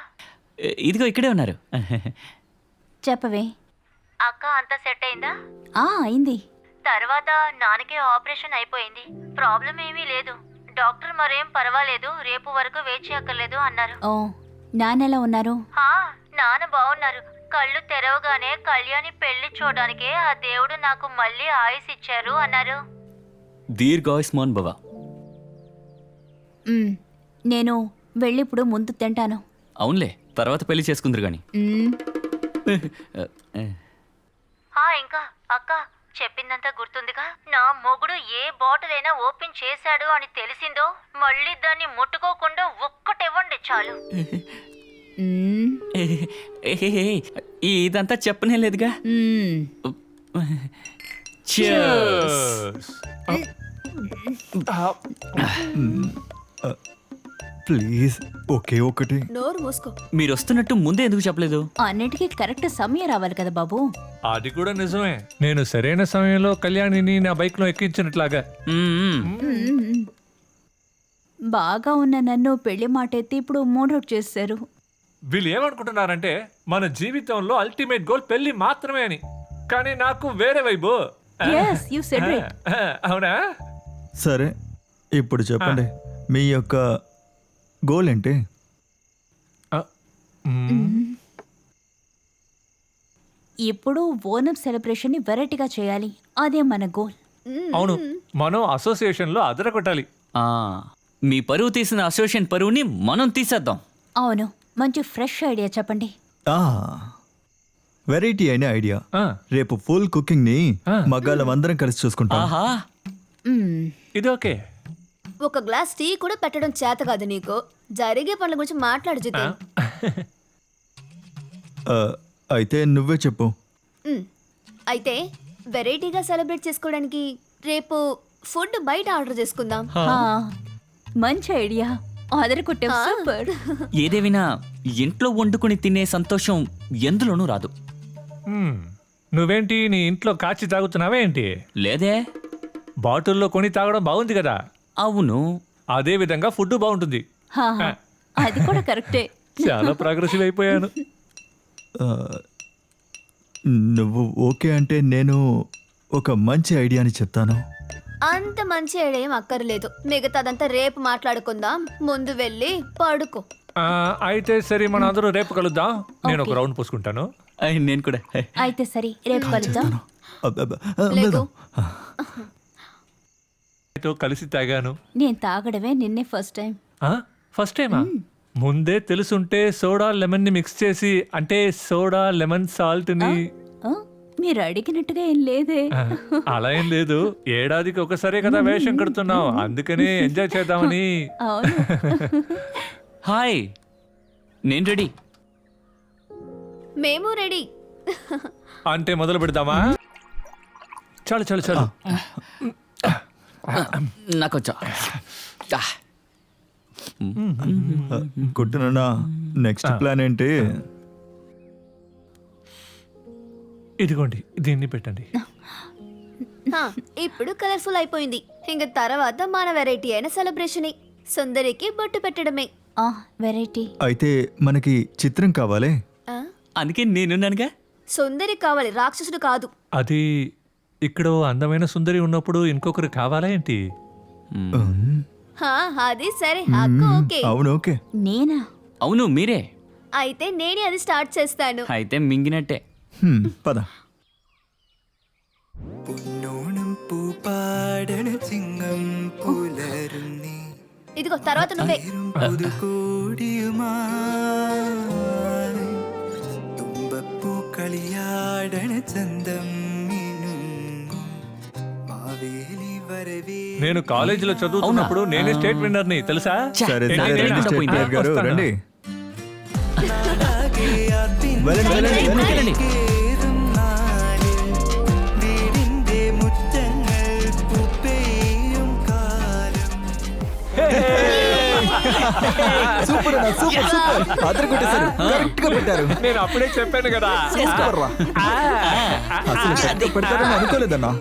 ఇదిగో ఇక్కడే ఉన్నారు. చెప్పవే. అక్క అంతా సెట్ అయిందా? అయింది. తర్వాత నాన్నకి ఆపరేషన్ అయిపోయింది. ప్రాబ్లం ఏమీ లేదు. డాక్టర్ మరేం పర్వాలేదు, రేపు వరకు వెయిట్ చేయక్కర్లేదు అన్నారు. ఓ, నాన్నెలా ఉన్నారు? నాన్న బాగున్నారు. కళ్ళు తెరవగానే కళ్యాణి పెళ్లి చూడడానికే ఆ దేవుడు నాకు మళ్ళీ ఆయుస్ ఇచ్చారు అన్నారు. దీర్ఘాయుష్మాన్ భవ. నేను వెళ్ళిప్పుడు ముందు తింటాను. అవునులే, తర్వాత పెళ్లి చేసుకుందరు గాని. మ్మ్. ఇంకా అక్క చెప్పిందంతా గుర్తుందిగా. నా మొగుడు ఏ బాటిల్ అయినా ఓపెన్ చేశాడు అని తెలిసిందో మళ్ళీ దాన్ని ముట్టుకోకుండా ఒక్కటివ్వండి చాలు. మ్మ్. ఇదంతా చెప్పనే లేదుగా. మ్మ్. Cheers. ప్లీజ్ ఒకే ఒకటి. నోరు మూసుకో. మీరు వస్తున్నట్టు ముందే ఎందుకు చెప్పలేదు? అన్నిటికీ కరెక్ట్ సమయం రావాలి కదా బాబు. అది కూడా నిజమే. నేను సరైన సమయంలో కళ్యాణిని నా బైక్ లో ఎక్కించినట్లాగా. మ్మ్. మ్మ్. బాగా ఉన్న నన్ను పెళ్లి మాట ఎత్తి ఇప్పుడు మూడౌట్ చేశారు. వీళ్ళు ఏమనుకుంటున్నారంటే మన జీవితంలో అల్టిమేట్ గోల్ పెళ్లి మాత్రమే అని. కానీ నాకు వేరే vibe. Yes, you said it. అవునా? సరే ఇప్పుడు చెప్పండి మీ యొక్క గోల్ ఏంటి? ఇప్పుడు ఓనం సెలబ్రేషన్ ని వెరైటీగా చేయాలి, అదే మన గోల్. అవును, మనం అసోసియేషన్ లో అదరగొట్టాలి. ఆ, మీ పరువు తీసిన అసోసియేషన్ పరువుని మనం తీసేద్దాం. అవును, మంచి ఫ్రెష్ ఐడియా చెప్పండి. వెరైటీ అయిన ఐడియా. ఆ, రేపు ఫుల్ కుకింగ్ ని మగాళ్ళం అందరం కలిసి చూసుకుంటాం. ఆహా, మ్మ్. ఇది ఓకే. ఒక గ్లాస్ టీ కూడా పెట్టడం చేత కాదు నీకు. జరిగే పనుల గురించి మాట్లాడు జితేన్. అయితే నువ్వే చెప్పు. అయితే వెరైటీగా సెలబ్రేట్ చేసుకోవడానికి రేపు ఫుడ్ బయట ఆర్డర్ చేసుకుందాం. హా, మంచి ఐడియా. ఆర్డర్ కొట్టాం. సూపర్. ఏదేవినా ఇంట్లో వండుకుని తినే సంతోషం ఎందులోనూ రాదు. నువ్వేంటి నీ ఇంట్లో కాచి తాగుతున్నావే ఏంటి? లేదే. బాటిల్లో కొని తాగడం బాగుంది కదా. అవును. అదే విధంగా ఫుడ్ బాగుంటుంది. హా, అది కూడా కరెక్టే. చాలా ప్రోగ్రెసివ్ అయిపోయాను. నువ్వు ఓకే అంటే నేను ఒక మంచి ఐడియాని చెప్తాను. అంత మంచి ఐడియా ఏం అక్కర్లేదు. మిగతాదంతా రేపు మాట్లాడుకుందాం. ముందు వెళ్ళి పడుకో. అయితే సరే, మన అందరూ రేపు కలుద్దాం. నేను ఒక రౌండ్ పోసుకుంటాను. నేను కూడా. అయితే సరే, రేపు కలుద్దాం. లేకు. కలిసి తాగాను. నేను తాగడమే నిన్నే ఫస్ట్ టైం. ఫస్ట్ టైమా? ముందే తెలుసుంటే సోడా లెమన్ ని మిక్స్ చేసి, అంటే సోడా లెమన్ సాల్ట్ ని. ఆ, మీరు అడిగినట్టుగా ఏం లేదే. అలా ఏం లేదు. ఏడాదికి ఒకసారి కదా వేషం కడుతున్నావు, అందుకని ఎంజాయ్ చేద్దామని. అవును. హాయ్, నేను రెడీ. మేము రెడీ. అంటే మొదలు పెడదామా? చాలు చాలు చాలు. నాకొచ్చా. కొట్టునా నెక్స్ట్ ప్లాన్ ఏంటి? ఇదిగోండి, దీన్ని పెట్టండి. ఇప్పుడు కలర్ఫుల్ అయిపోయింది. ఇంక తర్వాత మన వెరైటీ అయిన సెలబ్రేషన్. సుందరికి బొట్టు పెట్టడమే. వెరైటీ. అయితే మనకి చిత్రం కావాలి. అందుకే నేనున్నానుగా. సుందరి కావాలి, రాక్షసుడు కాదు. అది ఇక్కడ అందమైన సుందరి ఉన్నప్పుడు ఇంకొకరు కావాలా ఏంటి? అది సరే. అక్క ఓకే. అవును ఓకే. నేనా? అవును, మీరే. అయితే నేనే అది స్టార్ట్ చేస్తాను. అయితే మింగినట్టే. పద. ఇదిగో తర్వాత నువ్వే. నేను కాలేజీలో చదువుతున్నప్పుడు నేనే స్టేట్ విన్నర్ని, తెలుసా? సరే ఏంటి, సరే నేనా? రండి స్టేట్ ప్లేయర్ గారు, వస్తాను. రండి. వెళ్ళండి, వెళ్ళండి, వెళ్ళండి. సూపర్ అన్న, సూపర్ సూపర్. అద్దరు కొట్టేశారు, కరెక్ట్ గా పెట్టారు. నేను అప్పుడే చెప్పాను కదా. సూపర్ రా. అసలు కరెక్ట్ గా పెడతారని అనుకోలేదన్నా.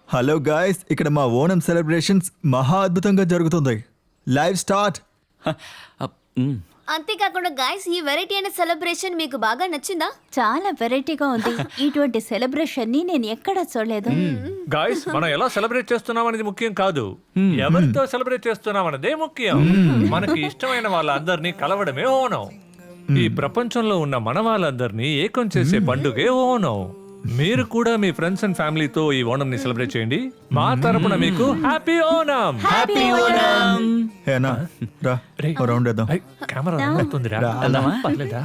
హలో గాయ్స్, ఇక్కడ మా ఓణం సెలబ్రేషన్స్ మహా అద్భుతంగా జరుగుతుంది. Live start. అంతేకాకుండా గాయస్ ఈ వెరైటీ అయిన సెలబ్రేషన్ మీకు బాగా నచ్చిందా? చాలా వెరైటీగా ఉంది. ఇటువంటి సెలబ్రేషన్ ని నేను ఎక్కడా చూడలేదు. గాయస్ మనం ఎలా సెలబ్రేట్ చేస్తున్నాం అనేది ముఖ్యం కాదు, ఎవరితో సెలబ్రేట్ చేస్తున్నాం అన్నదే ముఖ్యం. మనకి ఇష్టమైన వాళ్ళందరినీ కలవడమే ఓనం. ఈ ప్రపంచంలో ఉన్న మన వాళ్ళందరినీ ఏకం చేసే పండుగే ఓనం. మీరు కూడా మీ ఫ్రెండ్స్ అండ్ ఫ్యామిలీతో ఈ ఓణం ని సెలబ్రేట్ చేయండి. మా తరపున మీకు హ్యాపీ ఓణం. ఏనా రా ఓ రౌండ్ వేద్దాం. కెమెరా అవుతుందిరా, వెళ్దామా? పర్లేదా?